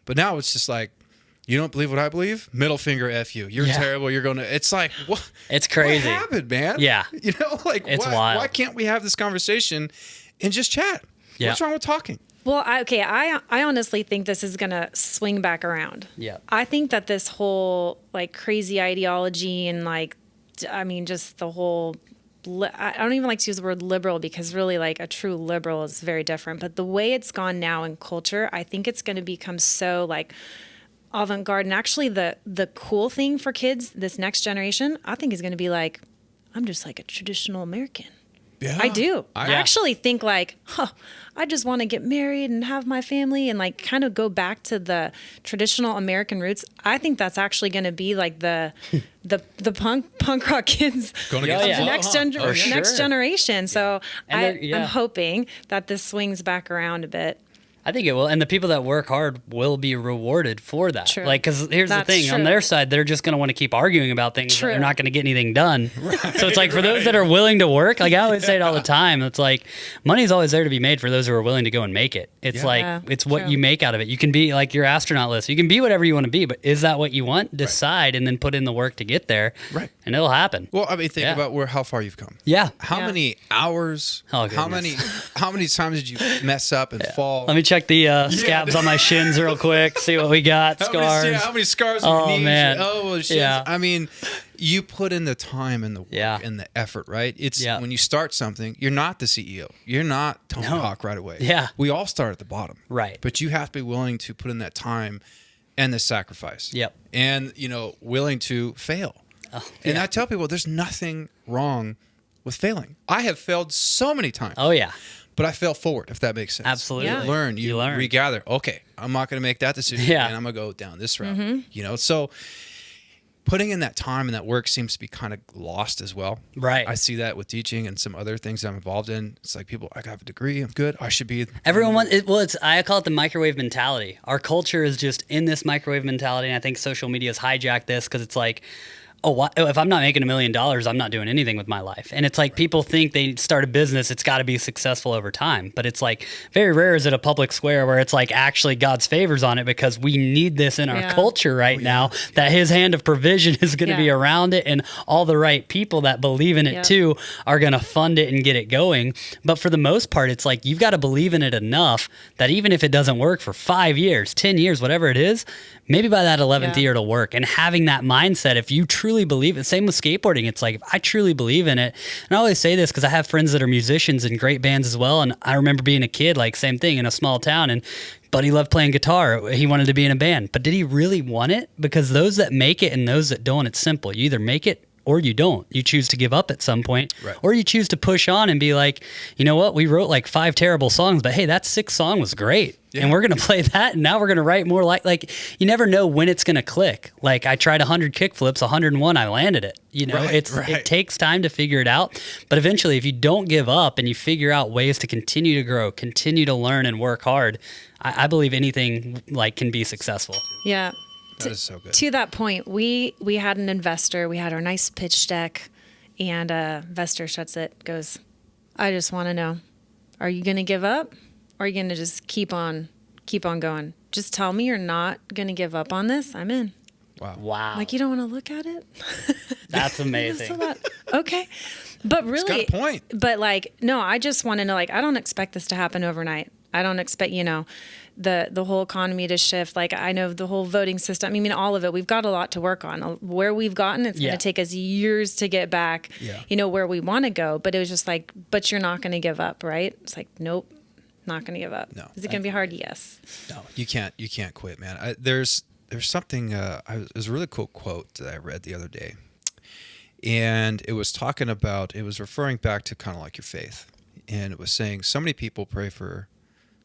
But now it's just like, you don't believe what I believe? Middle finger F you. You're terrible. You're going to... It's like, what? It's crazy. What happened, man? Yeah. It's wild. Why can't we have this conversation and just chat? Yeah. What's wrong with talking? Well, I honestly think this is going to swing back around. Yeah. I think that this whole crazy ideology and just the whole... I don't even like to use the word liberal because really a true liberal is very different. But the way it's gone now in culture, I think it's going to become so avant-garde. And actually the cool thing for kids, this next generation, I think is going to be I'm just a traditional American. Yeah. I do. I actually think I just want to get married and have my family and kind of go back to the traditional American roots. I think that's actually going to be the punk rock kids of the next generation. So I'm hoping that this swings back around a bit. I think it will. And the people that work hard will be rewarded for that. True. Because here's the thing. True. On their side, they're just going to want to keep arguing about things. They're not going to get anything done. Right. So it's for those that are willing to work, I always say it all the time. It's money's always there to be made for those who are willing to go and make it. It's it's what you make out of it. You can be your astronaut list. You can be whatever you want to be, but is that what you want? Decide and then put in the work to get there. Right. And it'll happen. Well, think about how far you've come. Yeah. How many hours? Oh, how many times did you mess up and fall? Let me check the scabs on my shins real quick. See what we got. Scars. How many scars on your knees? Man. Oh, shit. Yeah. You put in the time and the work and the effort, right? It's when you start something, you're not the CEO. You're not Tony Hawk right away. Yeah. We all start at the bottom. Right. But you have to be willing to put in that time and the sacrifice. Yep. And, willing to fail. Oh, and I tell people there's nothing wrong with failing. I have failed so many times. Oh, yeah. But I fail forward, if that makes sense. Absolutely. You learn, regather. Okay, I'm not going to make that decision, and I'm going to go down this route. Mm-hmm. So putting in that time and that work seems to be kind of lost as well. Right. I see that with teaching and some other things I'm involved in. It's people, I have a degree, I'm good, I should be. Everyone wants, I call it the microwave mentality. Our culture is just in this microwave mentality, and I think social media has hijacked this because it's if I'm not making $1 million, I'm not doing anything with my life. And it's people think they start a business, it's got to be successful over time. But it's very rare is it a public square where it's actually God's favors on it because we need this in our culture right now, that his hand of provision is going to be around it, and all the right people that believe in it too are going to fund it and get it going. But for the most part, it's you've got to believe in it enough that even if it doesn't work for 5 years, 10 years, whatever it is, maybe by that 11th year it'll work. And having that mindset, if you truly truly believe it, same with skateboarding. It's like, if I truly believe in it, and I always say this because I have friends that are musicians in great bands as well. And I remember being a kid, like same thing in a small town, and Buddy loved playing guitar. He wanted to be in a band, but did he really want it? Because those that make it and those that don't, it's simple. You either make it or you don't. You choose to give up at some point, right, or you choose to push on and be like, you know what? We wrote like 5 terrible songs, but hey, that 6th song was great. Yeah. And we're going to play that. And now we're going to write more like you never know when it's going to click. Like I tried 100 kickflips, 101, I landed it. You know, right. It takes time to figure it out. But eventually, if you don't give up and you figure out ways to continue to grow, continue to learn and work hard, I believe anything like can be successful. Yeah. That is so good. To that point, we had an investor. We had our nice pitch deck, and investor shuts it, goes, I just want to know, are you going to give up, or are you going to just keep on going? Just tell me you're not going to give up on this. I'm in. Wow. Like, you don't want to look at it? That's amazing. Okay. But really, it's got a point. But like, no, I just want to know, like, I don't expect this to happen overnight. I don't expect, the whole economy to shift. Like, I know the whole voting system. I mean, all of it. We've got a lot to work on. Where we've gotten, it's going to take us years to get back, where we want to go. But it was just like, but you're not going to give up, right? It's like, nope, not going to give up. No. Is it going to be hard? Yes. No, you can't quit, man. There's something, it was a really cool quote that I read the other day. And it was referring back to kind of like your faith. And it was saying so many people pray for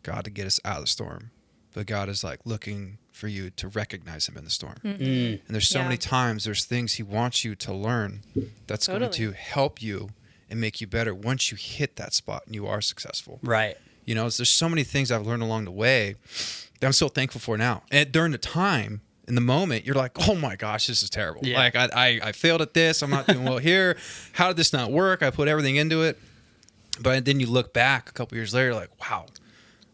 God to get us out of the storm, but God is like looking for you to recognize him in the storm. Mm-hmm. And there's so many times there's things he wants you to learn that's going to help you and make you better once you hit that spot and you are successful. Right. There's so many things I've learned along the way that I'm so thankful for now. And during the time, in the moment, you're like, oh my gosh, this is terrible. Yeah. Like I failed at this. I'm not doing well here. How did this not work? I put everything into it. But then you look back a couple years later, like, wow,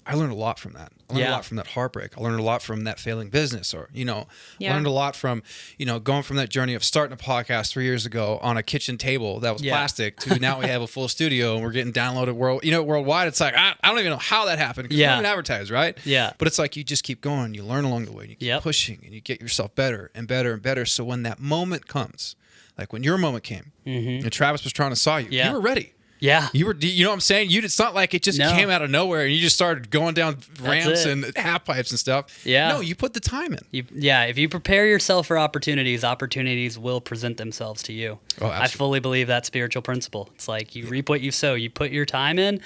I learned a lot from that. I learned a lot from that heartbreak. I learned a lot from that failing business, or, learned a lot from, going from that journey of starting a podcast 3 years ago on a kitchen table that was plastic to now we have a full studio and we're getting downloaded worldwide. It's like, I don't even know how that happened because we don't even advertise, right? Yeah. But it's like you just keep going. You learn along the way. And you keep pushing and you get yourself better and better and better. So when that moment comes, like when your moment came and Travis was trying to saw you, you were ready. Yeah. You were, you know what I'm saying? It's not like it just came out of nowhere and you just started going down ramps and half pipes and stuff. Yeah. No, you put the time in. If you prepare yourself for opportunities will present themselves to you. Oh, absolutely. I fully believe that spiritual principle. It's like you reap what you sow. You put your time in,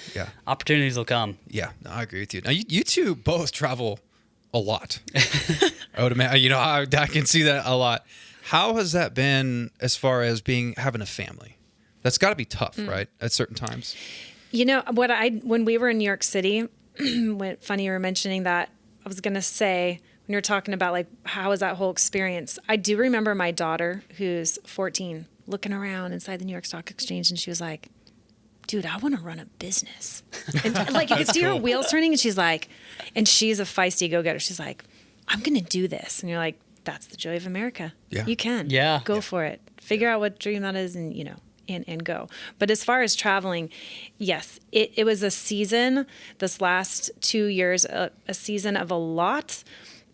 opportunities will come. Yeah, no, I agree with you. Now, you two both travel a lot. I would imagine, I can see that a lot. How has that been as far as having a family? That's got to be tough, right? At certain times. When we were in New York City, funny you were mentioning that, I was going to say, when you were talking about like, how was that whole experience? I do remember my daughter, who's 14, looking around inside the New York Stock Exchange, and she was like, dude, I want to run a business. And like, you could see her wheels turning, and she's like, and she's a feisty go-getter. She's like, I'm going to do this. And you're like, that's the joy of America. Yeah. You can. Yeah. Go for it. Figure out what dream that is and, and go. But as far as traveling, yes, it was a season, this last 2 years, a season of a lot,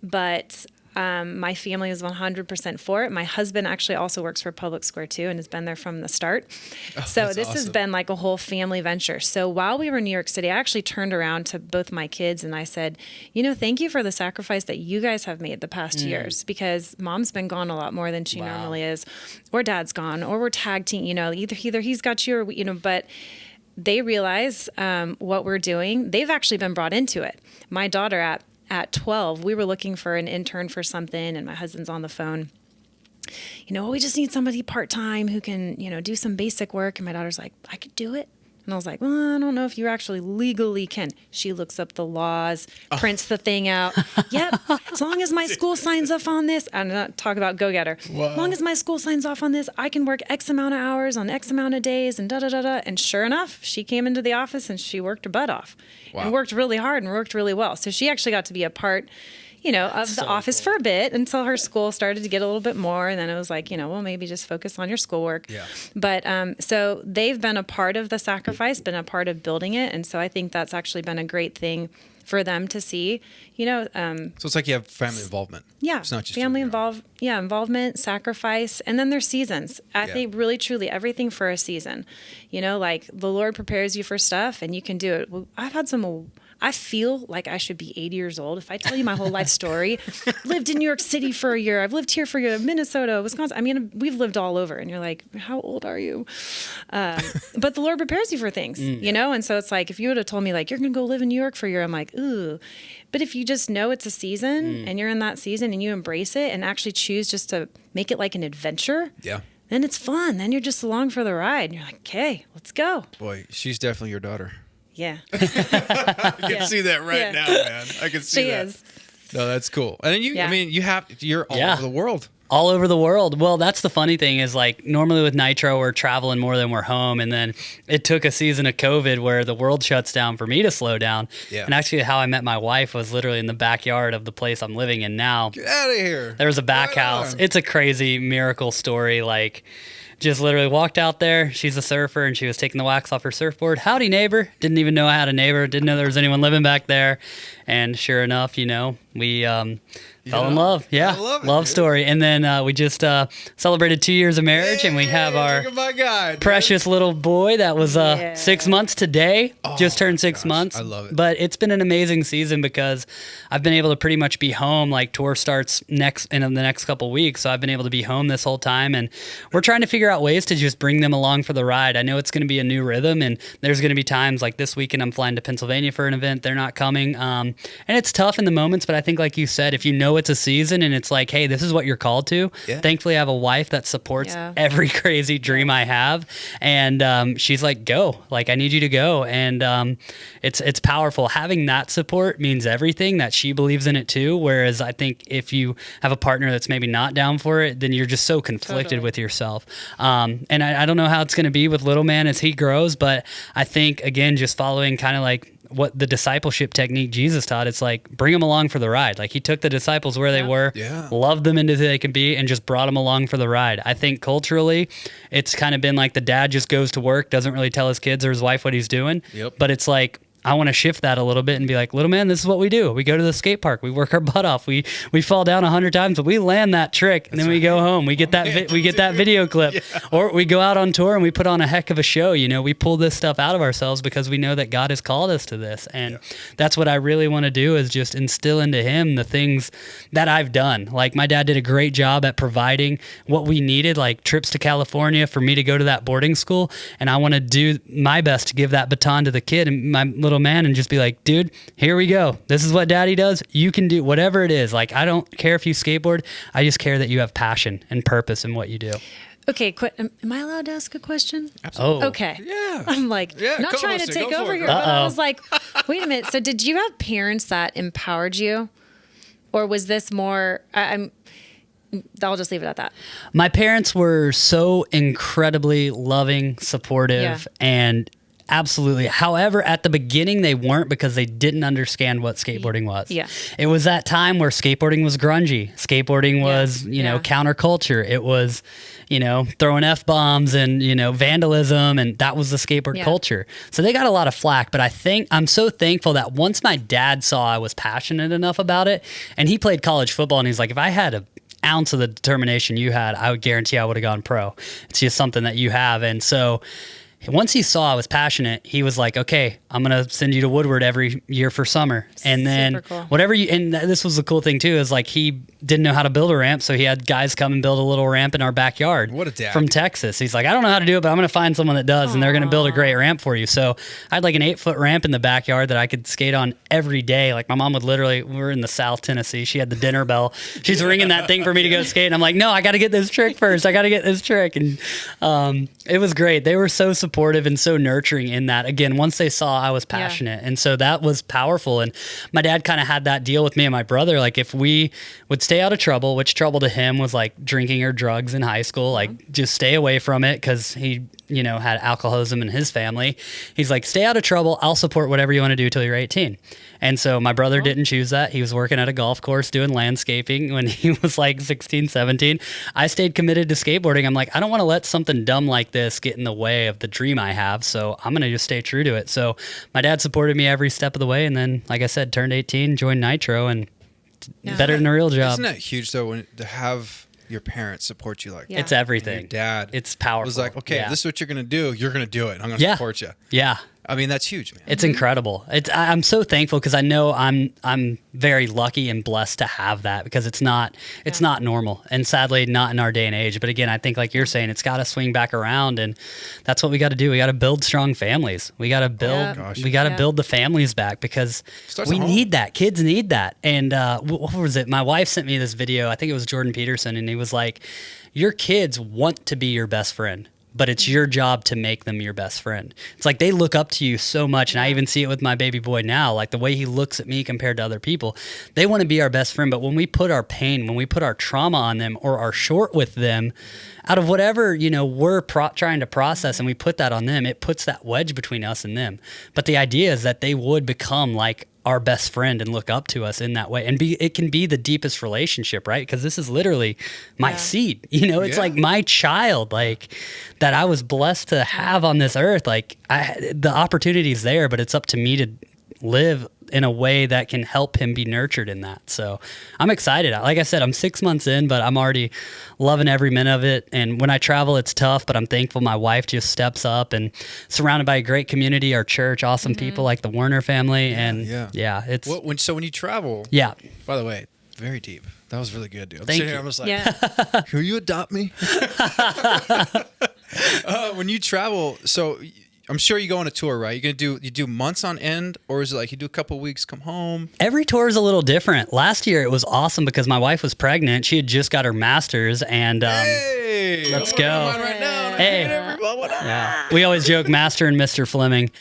but my family was 100% for it. My husband actually also works for Public Square too and has been there from the start. So this has been like a whole family venture. So while we were in New York City, I actually turned around to both my kids and I said, thank you for the sacrifice that you guys have made the past years, because mom's been gone a lot more than she normally is, or dad's gone, or we're tag team, either he's got you or, but they realize what we're doing. They've actually been brought into it. My daughter at 12, we were looking for an intern for something, and my husband's on the phone. We just need somebody part-time who can, do some basic work. And my daughter's like, I could do it. And I was like, well, I don't know if you actually legally can. She looks up the laws, prints the thing out. Yep. As long as my school signs off on this, I'm not talking about go-getter. As long as my school signs off on this, I can work X amount of hours on X amount of days and da-da-da-da. And sure enough, she came into the office and she worked her butt off and worked really hard and worked really well. So she actually got to be a part of the office for a bit until her school started to get a little bit more. And then it was like, well, maybe just focus on your schoolwork. Yeah. But so they've been a part of the sacrifice, been a part of building it. And so I think that's actually been a great thing for them to see, So it's like you have family involvement. Yeah. It's not just family you. involvement, sacrifice. And then there's seasons. I think really, truly everything for a season, like the Lord prepares you for stuff and you can do it. Well, I feel like I should be 80 years old. If I tell you my whole life story, lived in New York City for a year. I've lived here for a year, Minnesota, Wisconsin. I mean, we've lived all over. And you're like, how old are you? But the Lord prepares you for things, And so it's like, if you would have told me like, you're going to go live in New York for a year, I'm like, ooh. But if you just know it's a season and you're in that season and you embrace it and actually choose just to make it like an adventure. Yeah. Then it's fun. Then you're just along for the ride. And you're like, okay, let's go. Boy, she's definitely your daughter. Yeah. I can see that right now, man. I can see that. She is. No, that's cool. And then you're all over the world. All over the world. Well, that's the funny thing is like normally with Nitro, we're traveling more than we're home. And then it took a season of COVID where the world shuts down for me to slow down. Yeah. And actually how I met my wife was literally in the backyard of the place I'm living in now. Get out of here. There was a back house. It's a crazy miracle story. Like, just literally walked out there. She's a surfer, and she was taking the wax off her surfboard. Howdy, neighbor. Didn't even know I had a neighbor. Didn't know there was anyone living back there. And sure enough, we fell in love. Yeah, I love it, love dude. story. And then we just celebrated 2 years of marriage, and we have our look at my guy, dude. precious little boy that was 6 months today. Just turned 6 months. I love it. But it's been an amazing season because I've been able to pretty much be home. Like tour starts in the next couple weeks, so I've been able to be home this whole time, and we're trying to figure out ways to just bring them along for the ride. I know it's going to be a new rhythm, and there's going to be times like this weekend I'm flying to Pennsylvania for an event. They're not coming, and it's tough in the moments. But I think, like you said, if you know it's a season and it's like, hey, this is what you're called to. Yeah. Thankfully, I have a wife that supports every crazy dream I have, and she's like, go, like I need you to go, and it's powerful. Having that support means everything. That she believes in it too. Whereas I think if you have a partner that's maybe not down for it, then you're just so conflicted with yourself. And I don't know how it's going to be with little man as he grows, but I think again, just following kind of like what the discipleship technique Jesus taught, it's like bring them along for the ride. Like he took the disciples where they were, loved them into who they can be, and just brought them along for the ride. I think culturally, it's kind of been like the dad just goes to work, doesn't really tell his kids or his wife what he's doing. But it's like, I want to shift that a little bit and be like, little man, this is what we do. We go to the skate park. We work our butt off. We fall down 100 times, but we land that trick, and then we go home. We get that we get that video clip, or we go out on tour and we put on a heck of a show. We pull this stuff out of ourselves because we know that God has called us to this, and that's what I really want to do is just instill into him the things that I've done. Like my dad did a great job at providing what we needed, like trips to California for me to go to that boarding school, and I want to do my best to give that baton to the kid and my little man and just be like, dude, here we go. This is what daddy does. You can do whatever it is. Like, I don't care if you skateboard. I just care that you have passion and purpose in what you do. Okay, am I allowed to ask a question? Absolutely. Oh. Okay. Yeah. I'm like, not trying to take over here, but I was like, wait a minute. So did you have parents that empowered you? Or was this more, I'll just leave it at that. My parents were so incredibly loving, supportive, and absolutely. However, at the beginning, they weren't because they didn't understand what skateboarding was. Yeah. It was that time where skateboarding was grungy. Skateboarding was, counterculture. It was, throwing F-bombs and, vandalism. And that was the skateboard culture. So they got a lot of flack. But I'm so thankful that once my dad saw I was passionate enough about it, and he played college football, and he's like, if I had an ounce of the determination you had, I would guarantee I would have gone pro. It's just something that you have. And so once he saw I was passionate, he was like, okay, I'm going to send you to Woodward every year for summer. And then cool. and this was the cool thing too, is like he didn't know how to build a ramp. So he had guys come and build a little ramp in our backyard. What a dad. From Texas. He's like, I don't know how to do it, but I'm going to find someone that does. And they're going to build a great ramp for you. So I had like an 8-foot ramp in the backyard that I could skate on every day. Like my mom would literally, we were in the South Tennessee. She had the dinner bell. She's ringing that thing for me to go skate. And I'm like, no, I got to get this trick first. I got to get this trick. And it was great. They were so supportive and so nurturing in that. Again, once they saw I was passionate. And so that was powerful. And my dad kind of had that deal with me and my brother. Like if we would stay out of trouble, which trouble to him was like drinking or drugs in high school, like just stay away from it because he, had alcoholism in his family. He's like, stay out of trouble. I'll support whatever you want to do till you're 18. And so my brother didn't choose that. He was working at a golf course doing landscaping when he was like 16, 17. I stayed committed to skateboarding. I'm like, I don't want to let something dumb like this get in the way of the dream I have. So I'm going to just stay true to it. So my dad supported me every step of the way. And then, like I said, turned 18, joined Nitro, and better than a real job. Isn't that huge though, to have your parents support you like that? It's everything. And your dad. It's powerful. Was like, okay, this is what you're going to do. You're going to do it. I'm going to support you. Yeah. I mean, that's huge, man. It's incredible. I'm so thankful because I know I'm very lucky and blessed to have that, because it's not normal, and sadly not in our day and age. But again, I think like you're saying, it's got to swing back around, and that's what we got to do. We got to build strong families. We got to build build the families back, because we need that. Kids need that. And what was it? My wife sent me this video. I think it was Jordan Peterson, and he was like, "Your kids want to be your best friend, but it's your job to make them your best friend." It's like they look up to you so much. And I even see it with my baby boy now, like the way he looks at me compared to other people. They want to be our best friend. But when we put our pain, when we put our trauma on them, or are short with them, out of whatever, we're trying to process, and we put that on them, it puts that wedge between us and them. But the idea is that they would become like our best friend and look up to us in that way, and it can be the deepest relationship, right? Because this is literally my seed, it's like my child, like that I was blessed to have on this earth. Like the opportunity is there, but it's up to me to live in a way that can help him be nurtured in that. So I'm excited. Like I said, I'm 6 months in, but I'm already loving every minute of it. And when I travel, it's tough, but I'm thankful my wife just steps up, and surrounded by a great community, our church, awesome people like the Werner family. And it's... When you travel... Yeah. By the way, very deep. That was really good, dude. Thank you. I'm just like, will you adopt me? When you travel, so... I'm sure you go on a tour, right? You do months on end, or is it like you do a couple of weeks, come home? Every tour is a little different. Last year it was awesome because my wife was pregnant. She had just got her master's, and hey, let's go. Right now. Hey, yeah. We always joke, Master and Mr. Fleming.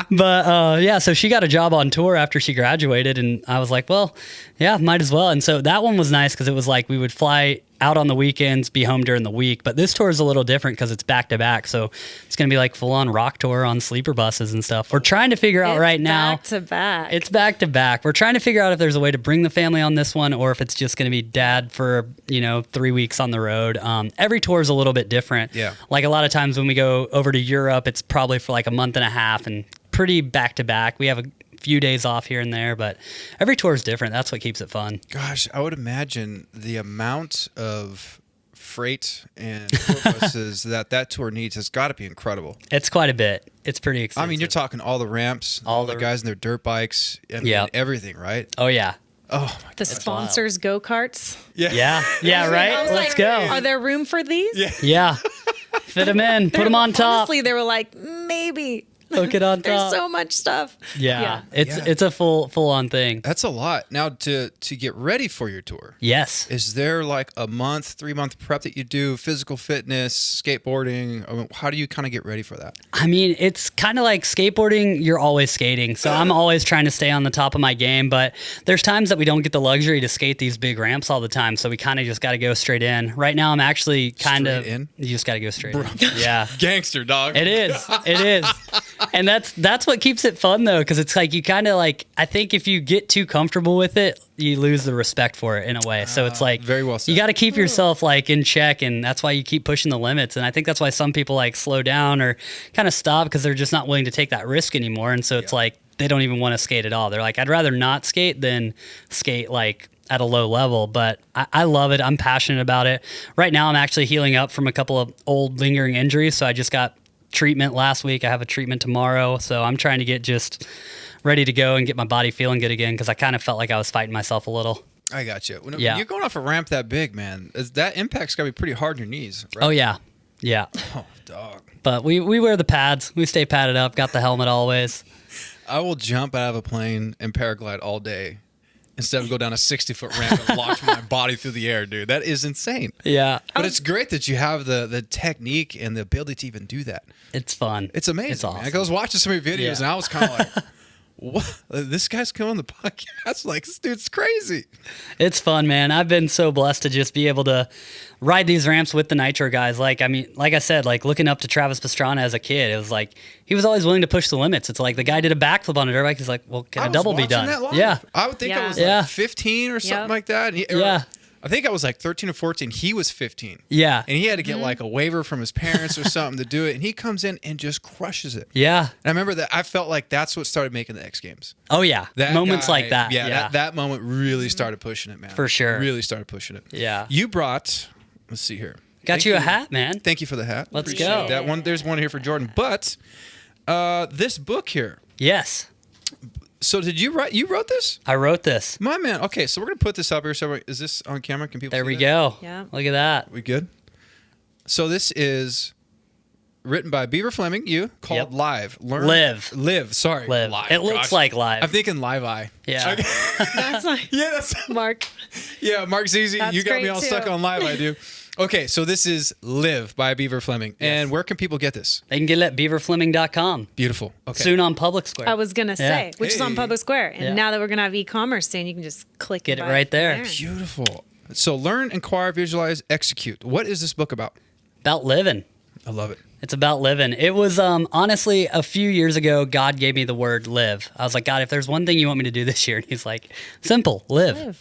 But so she got a job on tour after she graduated, and I was like, well, yeah, might as well. And so that one was nice because it was like we would fly out on the weekends, be home during the week. But this tour is a little different because it's back to back. So it's going to be like full on rock tour on sleeper buses and stuff. We're trying to figure out right now. Back to back. It's back to back. We're trying to figure out if there's a way to bring the family on this one, or if it's just going to be dad for, 3 weeks on the road. Every tour is a little bit different. Yeah. Like a lot of times when we go over to Europe, it's probably for like a month and a half and pretty back to back. We have a few days off here and there, but every tour is different. That's what keeps it fun. Gosh, I would imagine the amount of freight and tour buses that tour needs has got to be incredible. It's quite a bit. It's pretty expensive. I mean, you're talking all the ramps, all the guys in their dirt bikes, and everything, right? Oh yeah. Oh, my the sponsors go-karts. Yeah, right. Let's go. Are there room for these? Yeah. Fit them in. Put them on top. Honestly, they were like, maybe. Hook it on top. There's so much stuff. Yeah. It's a full on thing. That's a lot. Now to get ready for your tour. Yes. Is there like a 3-month prep that you do, physical fitness, skateboarding? I mean, how do you kind of get ready for that? I mean, it's kind of like skateboarding. You're always skating. So I'm always trying to stay on the top of my game, but there's times that we don't get the luxury to skate these big ramps all the time. So we kind of just got to go straight in. Right now I'm actually kind of, you just got to go straight in. Yeah. Gangster, dog. It is. And that's what keeps it fun though, because it's like you kind of like, I think if you get too comfortable with it, you lose the respect for it in a way. So it's like very well said. You got to keep yourself like in check, and that's why you keep pushing the limits. And I think that's why some people like slow down or kind of stop because they're just not willing to take that risk anymore. And so it's like they don't even want to skate at all. They're like, I'd rather not skate than skate like at a low level, but I love it. I'm passionate about it. Right now I'm actually healing up from a couple of old lingering injuries. So I just got treatment last week. I have a treatment tomorrow. So I'm trying to get just ready to go and get my body feeling good again, because I kind of felt like I was fighting myself a little. I got you. When you're going off a ramp that big, man, that impact's got to be pretty hard on your knees, right? Oh, yeah. Yeah. Oh, dog. But we wear the pads. We stay padded up, got the helmet always. I will jump out of a plane and paraglide all day instead of go down a 60-foot ramp and launch my body through the air, dude. That is insane. Yeah. But it's great that you have the technique and the ability to even do that. It's fun. It's amazing, It's awesome. man. I was watching some of your videos and I was kind of like, what? This guy's coming on the podcast? Like, this dude's crazy. It's fun, man. I've been so blessed to just be able to ride these ramps with the Nitro guys. Like, I mean, like I said, like looking up to Travis Pastrana as a kid, it was like, he was always willing to push the limits. It's like the guy did a backflip on a dirt bike. He's like, well, can a double be done? Yeah. I would think I was Yeah. like 15 or something like that. Yeah. I think I was like 13 or 14. He was 15. Yeah. And he had to get like a waiver from his parents or something to do it. And he comes in and just crushes it. Yeah. And I remember that I felt like that's what started making the X Games. Oh, yeah. That Moments guy- like that. Yeah, that moment really started pushing it, man. For sure. Really started pushing it. Yeah. You brought, let's see here. Got Thank you a hat, man. Thank you for the hat. Let's Appreciate go. That one. There's one here for Jordan. But this book here. Yes. So did you write? You wrote this? I wrote this. My man. Okay, so we're gonna put this up here. So is this on camera? Can people? There see we that? go. Yeah. Look at that. We good? So this is written by Beaver Fleming. You called Yep. Live. Learn. Live. Sorry. Live. Live. It looks Gosh. like live. I'm thinking Live Eye. Yeah. Okay. That's my Yeah. That's. Mark. Yeah. Mark Zizi. That's You got me great, all too. stuck on Live Eye, dude. Okay, so this is Live by Beaver Fleming. And where can people get this? They can get it at beaverfleming.com. Beautiful. Okay. Soon on Public Square. I was gonna say, which is on Hey. Public Square, and Yeah. now that we're gonna have e-commerce soon, you can just click Get and it buy right there. Beautiful. So learn, inquire, visualize, execute. What is this book about? About living. I love it. It's about living. It was honestly a few years ago, God gave me the word live. I was like, God, if there's one thing you want me to do this year, and he's like, simple, live.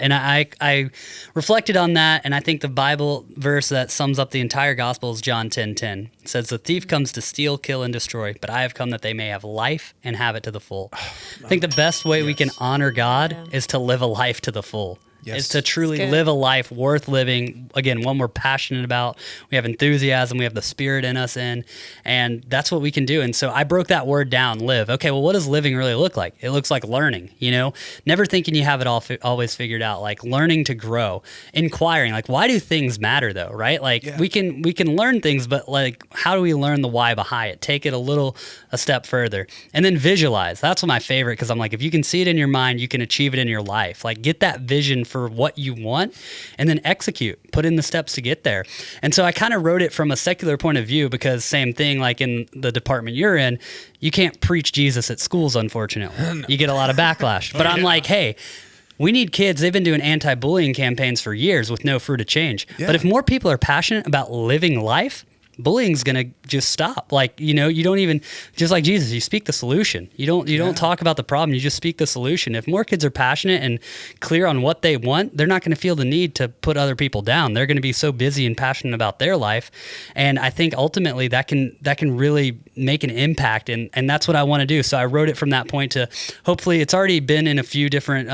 And I reflected on that, and I think the Bible verse that sums up the entire gospel is John 10:10. It says, the thief comes to steal, kill, and destroy, but I have come that they may have life and have it to the full. I think the best way we can honor God is to live a life to the full. Yes. Is to truly That's good. live a life worth living. Again, one we're passionate about. We have enthusiasm. We have the spirit in us and that's what we can do. And so I broke that word down, live. Okay, well, what does living really look like? It looks like learning, never thinking you have it all always figured out, like learning to grow, inquiring, like why do things matter though, right? Like we can learn things, but like how do we learn the why behind it? Take it a step further. And then visualize. That's my favorite because I'm like, if you can see it in your mind, you can achieve it in your life. Like get that vision for what you want and then execute, put in the steps to get there. And so I kind of wrote it from a secular point of view because same thing, like in the department you're in, you can't preach Jesus at schools, unfortunately. You get a lot of backlash. But I'm like, hey, we need kids. They've been doing anti-bullying campaigns for years with no fruit of change. Yeah. But if more people are passionate about living life, bullying's gonna just stop. Like, you don't even, just like Jesus, you speak the solution. You don't talk about the problem, you just speak the solution. If more kids are passionate and clear on what they want, they're not gonna feel the need to put other people down. They're gonna be so busy and passionate about their life. And I think ultimately that can really make an impact, and that's what I want to do. So I wrote it from that point to hopefully it's already been in a few different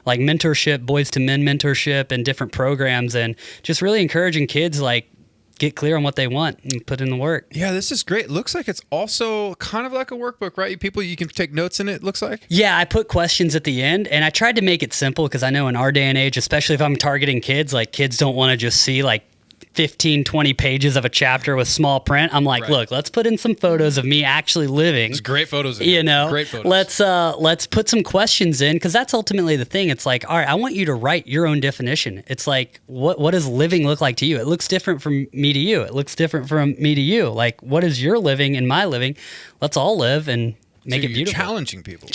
like mentorship, boys to men mentorship and different programs, and just really encouraging kids like get clear on what they want and put in the work. Yeah, this is great. Looks like it's also kind of like a workbook, right? You can take notes in it, looks like. Yeah, I put questions at the end, and I tried to make it simple because I know in our day and age, especially if I'm targeting kids, like kids don't want to just see like 15, 20 pages of a chapter with small print. I'm like, look, let's put in some photos of me actually living. It's great photos. Great photos. Let's put some questions in, because that's ultimately the thing. It's like, all right, I want you to write your own definition. It's like, what does living look like to you? It looks different from me to you. It looks different from me to you. Like, what is your living and my living? Let's all live and make it beautiful. Challenging people.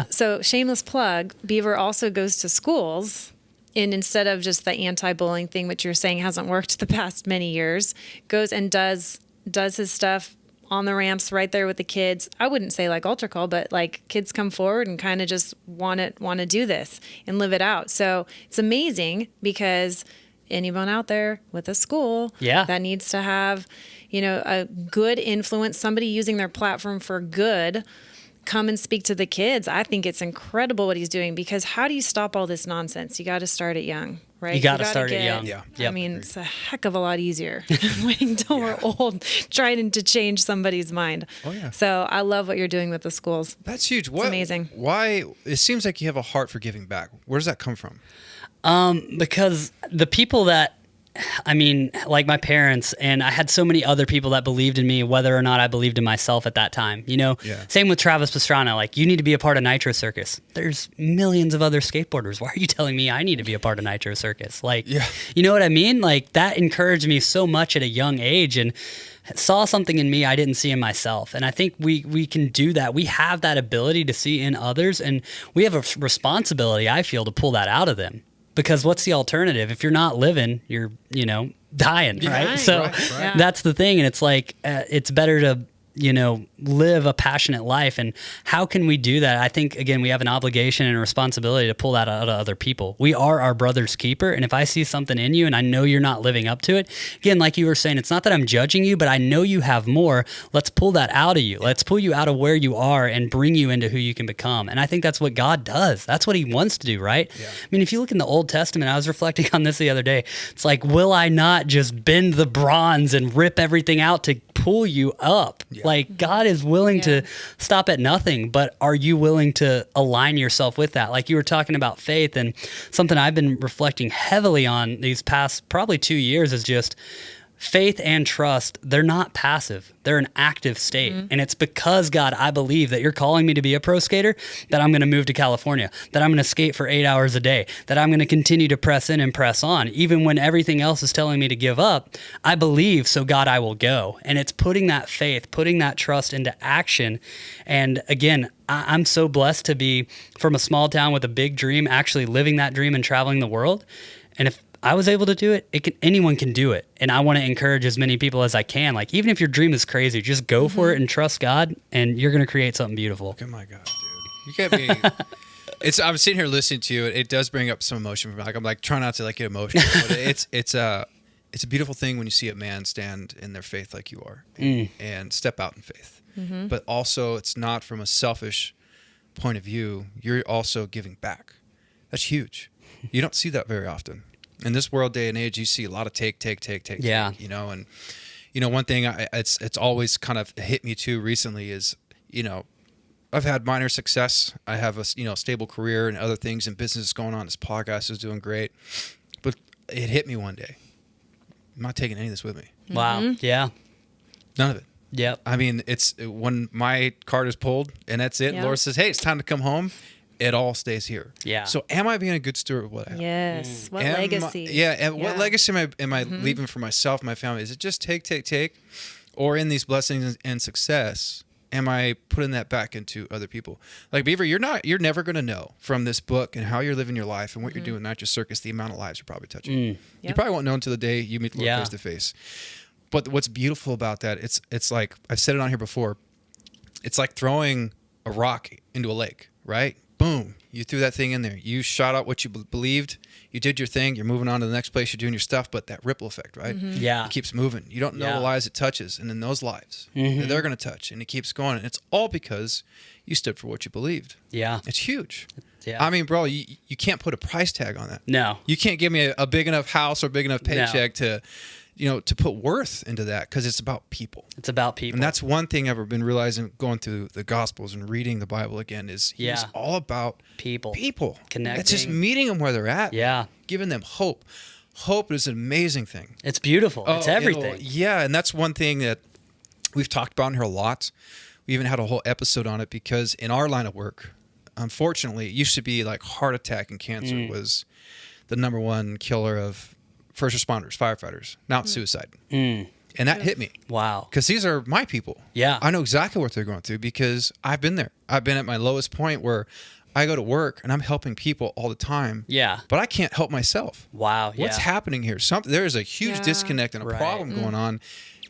So shameless plug, Beaver also goes to schools. And instead of just the anti-bullying thing, which you're saying hasn't worked the past many years, goes and does his stuff on the ramps right there with the kids. I wouldn't say like altar call, but like kids come forward and kind of just want to do this and live it out. So it's amazing because anyone out there with a school that needs to have, a good influence, somebody using their platform for good, come and speak to the kids. I think it's incredible what he's doing, because how do you stop all this nonsense? You got to start it young, right? You got to start it young. Yeah. I mean, it's a heck of a lot easier waiting till we're old, trying to change somebody's mind. Oh, yeah. So I love what you're doing with the schools. That's huge. It's amazing. Why? It seems like you have a heart for giving back. Where does that come from? Because the people that I mean, like my parents, and I had so many other people that believed in me, whether or not I believed in myself at that time. You know, same with Travis Pastrana. Like, you need to be a part of Nitro Circus. There's millions of other skateboarders. Why are you telling me I need to be a part of Nitro Circus? Like, you know what I mean? Like, that encouraged me so much at a young age, and saw something in me I didn't see in myself. And I think we can do that. We have that ability to see in others, and we have a responsibility, I feel, to pull that out of them. Because what's the alternative? If you're not living, you're, dying, right? So that's the thing. And it's like, it's better to, live a passionate life. And how can we do that? I think, again, we have an obligation and a responsibility to pull that out of other people. We are our brother's keeper. And if I see something in you and I know you're not living up to it, again, like you were saying, it's not that I'm judging you, but I know you have more. Let's pull that out of you. Let's pull you out of where you are and bring you into who you can become. And I think that's what God does. That's what he wants to do, right? Yeah. I mean, if you look in the Old Testament, I was reflecting on this the other day. It's like, will I not just bend the bronze and rip everything out to pull you up? Yeah. Like, God is willing to stop at nothing, but are you willing to align yourself with that? Like you were talking about faith, and something I've been reflecting heavily on these past probably 2 years is just faith and trust. They're not passive. They're an active state. Mm-hmm. And it's because, God, I believe that you're calling me to be a pro skater, that I'm going to move to California, that I'm going to skate for 8 hours a day, that I'm going to continue to press in and press on. Even when everything else is telling me to give up, I believe, so God, I will go. And it's putting that faith, putting that trust into action. And again, I'm so blessed to be from a small town with a big dream, actually living that dream and traveling the world. And if I was able to do it, anyone can do it. And I want to encourage as many people as I can. Like, even if your dream is crazy, just go for it and trust God, and you're going to create something beautiful. Oh my God, dude. You can't be... I'm sitting here listening to you. It does bring up some emotion for me. Like, I'm like trying not to get emotional, but it's a beautiful thing when you see a man stand in their faith like you are and step out in faith. Mm-hmm. But also, it's not from a selfish point of view. You're also giving back. That's huge. You don't see that very often. In this world, day and age, you see a lot of take. Yeah. And one thing it's always kind of hit me too recently is, I've had minor success. I have a stable career and other things and business going on. This podcast is doing great, but it hit me one day. I'm not taking any of this with me. Wow. Mm-hmm. Yeah. None of it. Yep. I mean, it's when my card is pulled and that's it. Yep. Lord says, "Hey, it's time to come home." It all stays here. Yeah. So am I being a good steward of what I have? Yes. What legacy? What legacy am I leaving for myself, my family? Is it just take? Or in these blessings and success, am I putting that back into other people? Like Beaver, you're never going to know from this book and how you're living your life and what you're doing in Nitro Circus, the amount of lives you're probably touching. Yep. You probably won't know until the day you meet the Lord face to face. But what's beautiful about that, it's like, I've said it on here before, it's like throwing a rock into a lake, right? Boom, you threw that thing in there. You shot out what you believed. You did your thing. You're moving on to the next place. You're doing your stuff, but that ripple effect, right? Mm-hmm. Yeah. It keeps moving. You don't know the lives it touches, and then those lives they're going to touch, and it keeps going. And it's all because you stood for what you believed. Yeah. It's huge. Yeah. I mean, bro, you can't put a price tag on that. No. You can't give me a big enough house or big enough paycheck to put worth into that, because it's about people. It's about people. And that's one thing I've been realizing going through the Gospels and reading the Bible again is he's all about people. Connecting. It's just meeting them where they're at. Yeah. Giving them hope. Hope is an amazing thing. It's beautiful. It's everything. And that's one thing that we've talked about in here a lot. We even had a whole episode on it, because in our line of work, unfortunately, it used to be like heart attack and cancer was the number one killer of first responders, firefighters. Now it's suicide. And that hit me. Wow. Because these are my people. Yeah. I know exactly what they're going through, because I've been there. I've been at my lowest point where I go to work and I'm helping people all the time. Yeah. But I can't help myself. Wow. Yeah. What's happening here? There is a huge disconnect and a problem going on,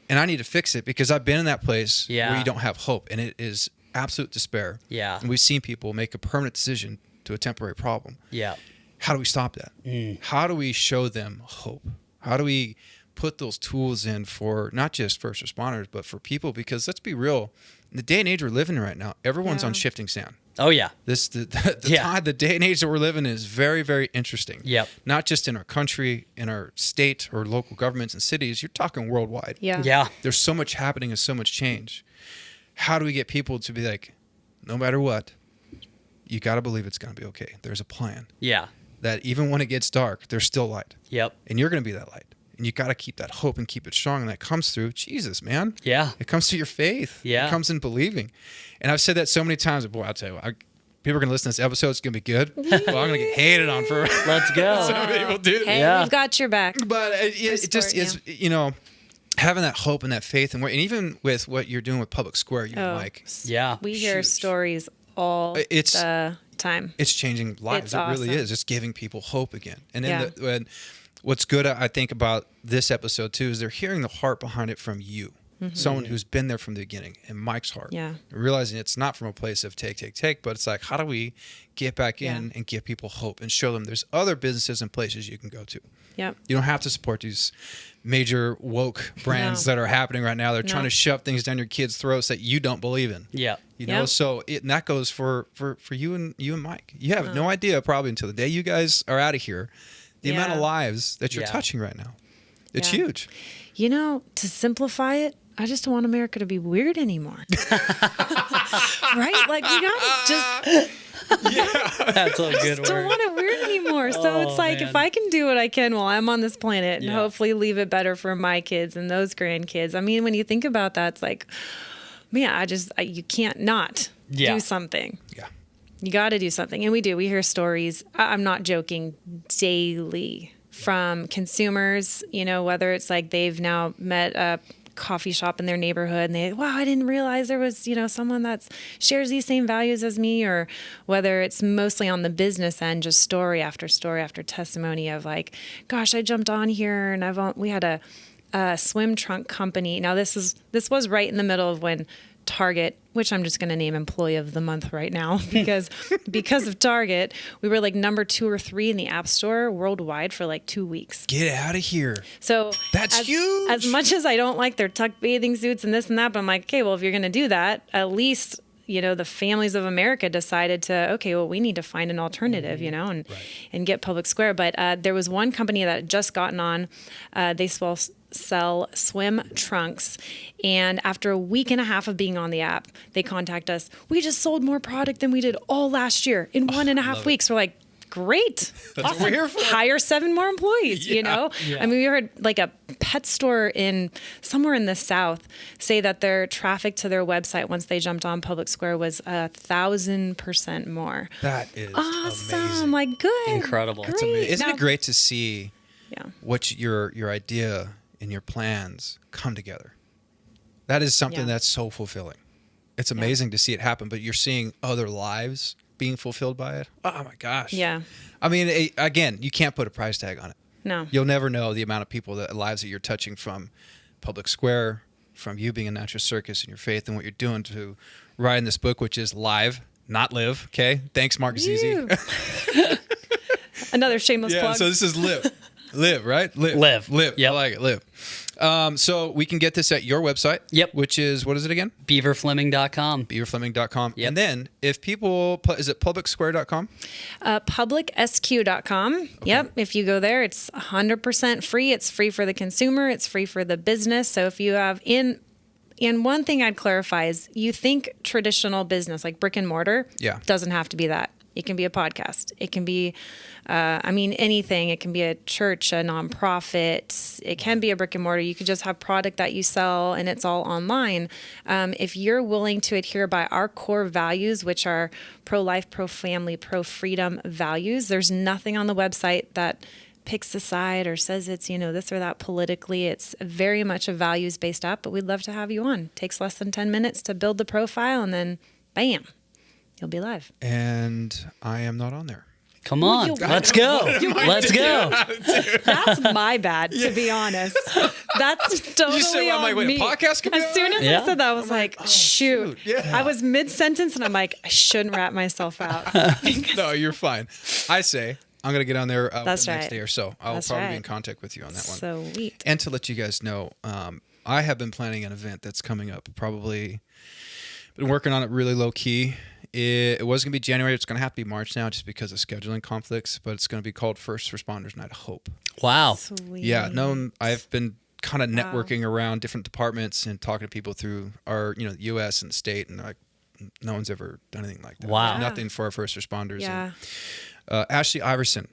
and I need to fix it, because I've been in that place where you don't have hope, and it is absolute despair. Yeah. And we've seen people make a permanent decision to a temporary problem. Yeah. How do we stop that? How do we show them hope? How do we put those tools in for not just first responders, but for people? Because let's be real, in the day and age we're living in right now, everyone's on shifting sand. Oh yeah. The day and age that we're living in is very, very interesting. Yep. Not just in our country, in our state or local governments and cities, you're talking worldwide. Yeah. Yeah. There's so much happening and so much change. How do we get people to be like, no matter what, you got to believe it's going to be okay. There's a plan. Yeah. That even when it gets dark, there's still light. Yep. And you're going to be that light. And you got to keep that hope and keep it strong. And that comes through Jesus, man. Yeah. It comes through your faith. Yeah. It comes in believing. And I've said that so many times. Boy, I'll tell you what, people are going to listen to this episode. It's going to be good. Well, I'm going to get hated on for Let's go. some people do. Hey, Yeah. we've got your back. But it just is, having that hope and that faith. And even with what you're doing with Public Square, Mike. Yeah. We hear Huge. stories all the time. It's changing lives. It's It really awesome. is. It's giving people hope again. And then Yeah. what's good, I think, about this episode too is they're hearing the heart behind it from you, someone who's been there from the beginning, and Mike's heart. Yeah. Realizing it's not from a place of take, but it's like, how do we get back in and give people hope and show them there's other businesses and places you can go to. Yep. You don't have to support these major woke brands that are happening right now. They're trying to shove things down your kids' throats that you don't believe in. Yeah. So and that goes for you and Mike. You have no idea probably until the day you guys are out of here, the amount of lives that you're touching right now. It's huge. To simplify it, I just don't want America to be weird anymore. Right? Like, we gotta just... That's a good word. don't want it weird anymore. So it's like, if I can do what I can while I'm on this planet and hopefully leave it better for my kids and those grandkids. I mean, when you think about that, it's like, man, you can't not do something. Yeah. You got to do something. And we do. We hear stories. I'm not joking, daily from consumers, whether it's like they've now met a coffee shop in their neighborhood and wow, I didn't realize there was, someone that shares these same values as me, or whether it's mostly on the business end, just story after testimony of like, gosh, I jumped on here and we had a swim trunk company. Now this was right in the middle of when Target, which I'm just going to name Employee of the Month right now, because of Target, we were like number 2 or 3 in the App Store worldwide for like 2 weeks. Get out of here. So that's huge. As much as I don't like their tuck bathing suits and this and that, but I'm like, okay, well, if you're going to do that, at least, the families of America decided to, okay, well, we need to find an alternative, and get Public Square. But there was one company that had just gotten on. They sell swim trunks, and after a week and a half of being on the app, they contact us. We just sold more product than we did all last year in 1.5 weeks. We're like, great. That's awesome. What we're here for. Hire 7 more employees, Yeah. I mean, we heard like a pet store somewhere in the South say that their traffic to their website once they jumped on Public Square was 1,000% more. That is awesome. amazing. Like, good. Incredible. Great. It's amazing. Isn't it great to see what your idea and your plans come together? That is something that's so fulfilling. It's amazing to see it happen, but you're seeing other lives being fulfilled by it. Oh my gosh. Yeah. I mean, again, you can't put a price tag on it. No. You'll never know the amount of people, lives that you're touching from Public Square, from you being a Nitro Circus and your faith and what you're doing to writing this book, which is live, not live. Okay. Thanks, Mark Zizi. Another shameless plug. So this is live. Live, right? Live. Yep. I like it. Live. So we can get this at your website. Yep. Which is, what is it again? BeaverFleming.com. BeaverFleming.com. Yep. And then if people, is it publicsquare.com? PublicSQ.com. Okay. Yep. If you go there, it's 100% free. It's free for the consumer. It's free for the business. So if you have and one thing I'd clarify is you think traditional business, like brick and mortar, doesn't have to be that. It can be a podcast. It can be, anything. It can be a church, a nonprofit. It can be a brick and mortar. You could just have product that you sell and it's all online. If you're willing to adhere by our core values, which are pro-life, pro-family, pro-freedom values, there's nothing on the website that picks a side or says it's, this or that politically. It's very much a values-based app, but we'd love to have you on. Takes less than 10 minutes to build the profile, and then bam. You'll be live. And I am not on there. Come on. Let's go. Let's go. That's my bad, to be honest. That's totally you said, on I'm like, wait, me. a podcast could be As soon as I said that, I was like, shoot. Yeah. I was mid-sentence, and I'm like, I shouldn't wrap myself out. No, you're fine. I say I'm going to get on there the next day or so. I'll probably be in contact with you on that one. Sweet. And to let you guys know, I have been planning an event that's coming up. Probably been working on it really low key. It was going to be January. It's going to have to be March now just because of scheduling conflicts, but it's going to be called First Responders Night of Hope. Wow. Sweet. Yeah. No, I've been kind of networking around different departments and talking to people through our, the U.S. and the state, and like no one's ever done anything like that. Wow. Nothing for our first responders. Yeah. And, Ashley Iverson,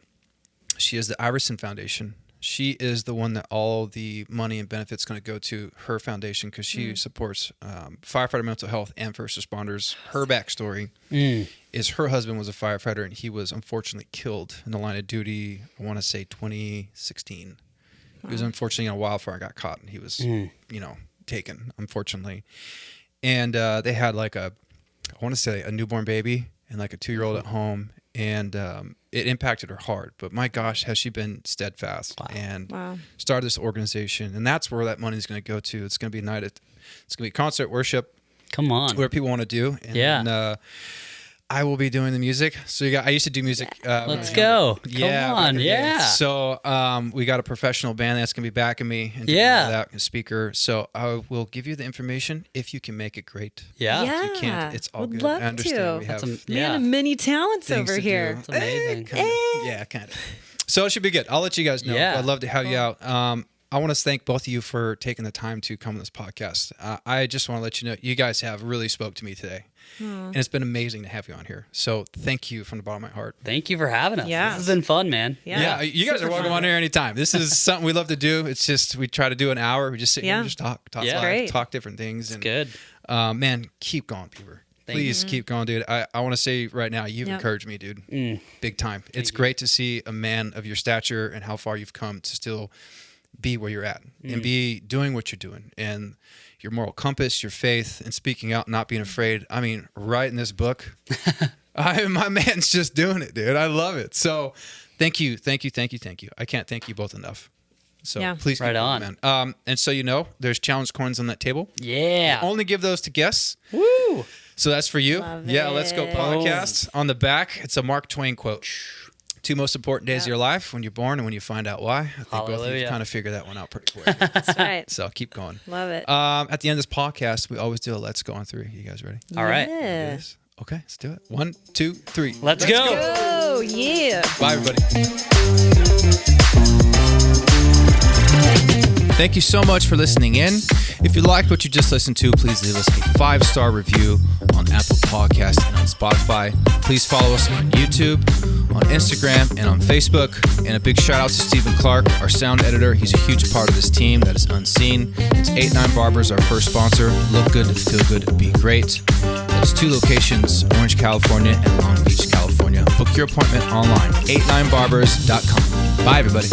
she is the Iverson Foundation. She is the one that all the money and benefits going to go to her foundation because she supports firefighter mental health and first responders. Her backstory is her husband was a firefighter and he was unfortunately killed in the line of duty. I want to say 2016. He was unfortunately in a wildfire and got caught, and he was, taken, unfortunately. And they had like I want to say a newborn baby and like a 2-year-old at home, and it impacted her hard. But my gosh, has she been steadfast and started this organization, and that's where that money is going to go to. It's going to be it's going to be concert worship. Come on, where people want to do. And then, I will be doing the music. So I used to do music. Let's go. Yeah. Come on. Yeah. So we got a professional band that's going to be backing me. And that a speaker. So I will give you the information if you can make it great. Yeah. If you can't, it's all good. Love I understand. to. We have Man of many talents over here. That's amazing. kind of. So it should be good. I'll let you guys know. Yeah. I'd love to have you out. I want to thank both of you for taking the time to come on this podcast. I just want to let you know, you guys have really spoke to me today. And it's been amazing to have you on here. So thank you from the bottom of my heart. Thank you for having us. Yeah. This has been fun, man. Yeah, you guys are welcome on here anytime. This is something we love to do. It's just, we try to do an hour. We just sit here and just talk live, great. talk different things. It's good. Man, keep going, Beaver. Please keep going, dude. I want to say right now, you've encouraged me, dude. Big time. It's great to see a man of your stature and how far you've come to still be where you're at and be doing what you're doing, and your moral compass, your faith, and speaking out, not being afraid. I mean, writing this book, my man's just doing it, dude. I love it. So thank you. I can't thank you both enough. So please keep going, man. And so, there's challenge coins on that table. Yeah. Only give those to guests. Woo. So that's for you. Love Let's Go podcast. On the back, it's a Mark Twain quote. 2 most important days of your life: when you're born and when you find out why. I think both of you kind of figured that one out pretty quick. That's right. So keep going. Love it. At the end of this podcast, we always do a let's go on 3. You guys ready? All right. Yes. Okay, let's do it. 1, 2, 3. Let's go. Oh, yeah. Bye, everybody. Thank you so much for listening in. If you liked what you just listened to, please leave us a 5-star review on Apple Podcasts and on Spotify. Please follow us on YouTube, on Instagram, and on Facebook. And a big shout out to Stephen Clark, our sound editor. He's a huge part of this team that is unseen. It's 89 Barbers, our first sponsor. Look good, feel good, be great. There's 2 locations, Orange, California, and Long Beach, California. Book your appointment online, 89barbers.com. Bye, everybody.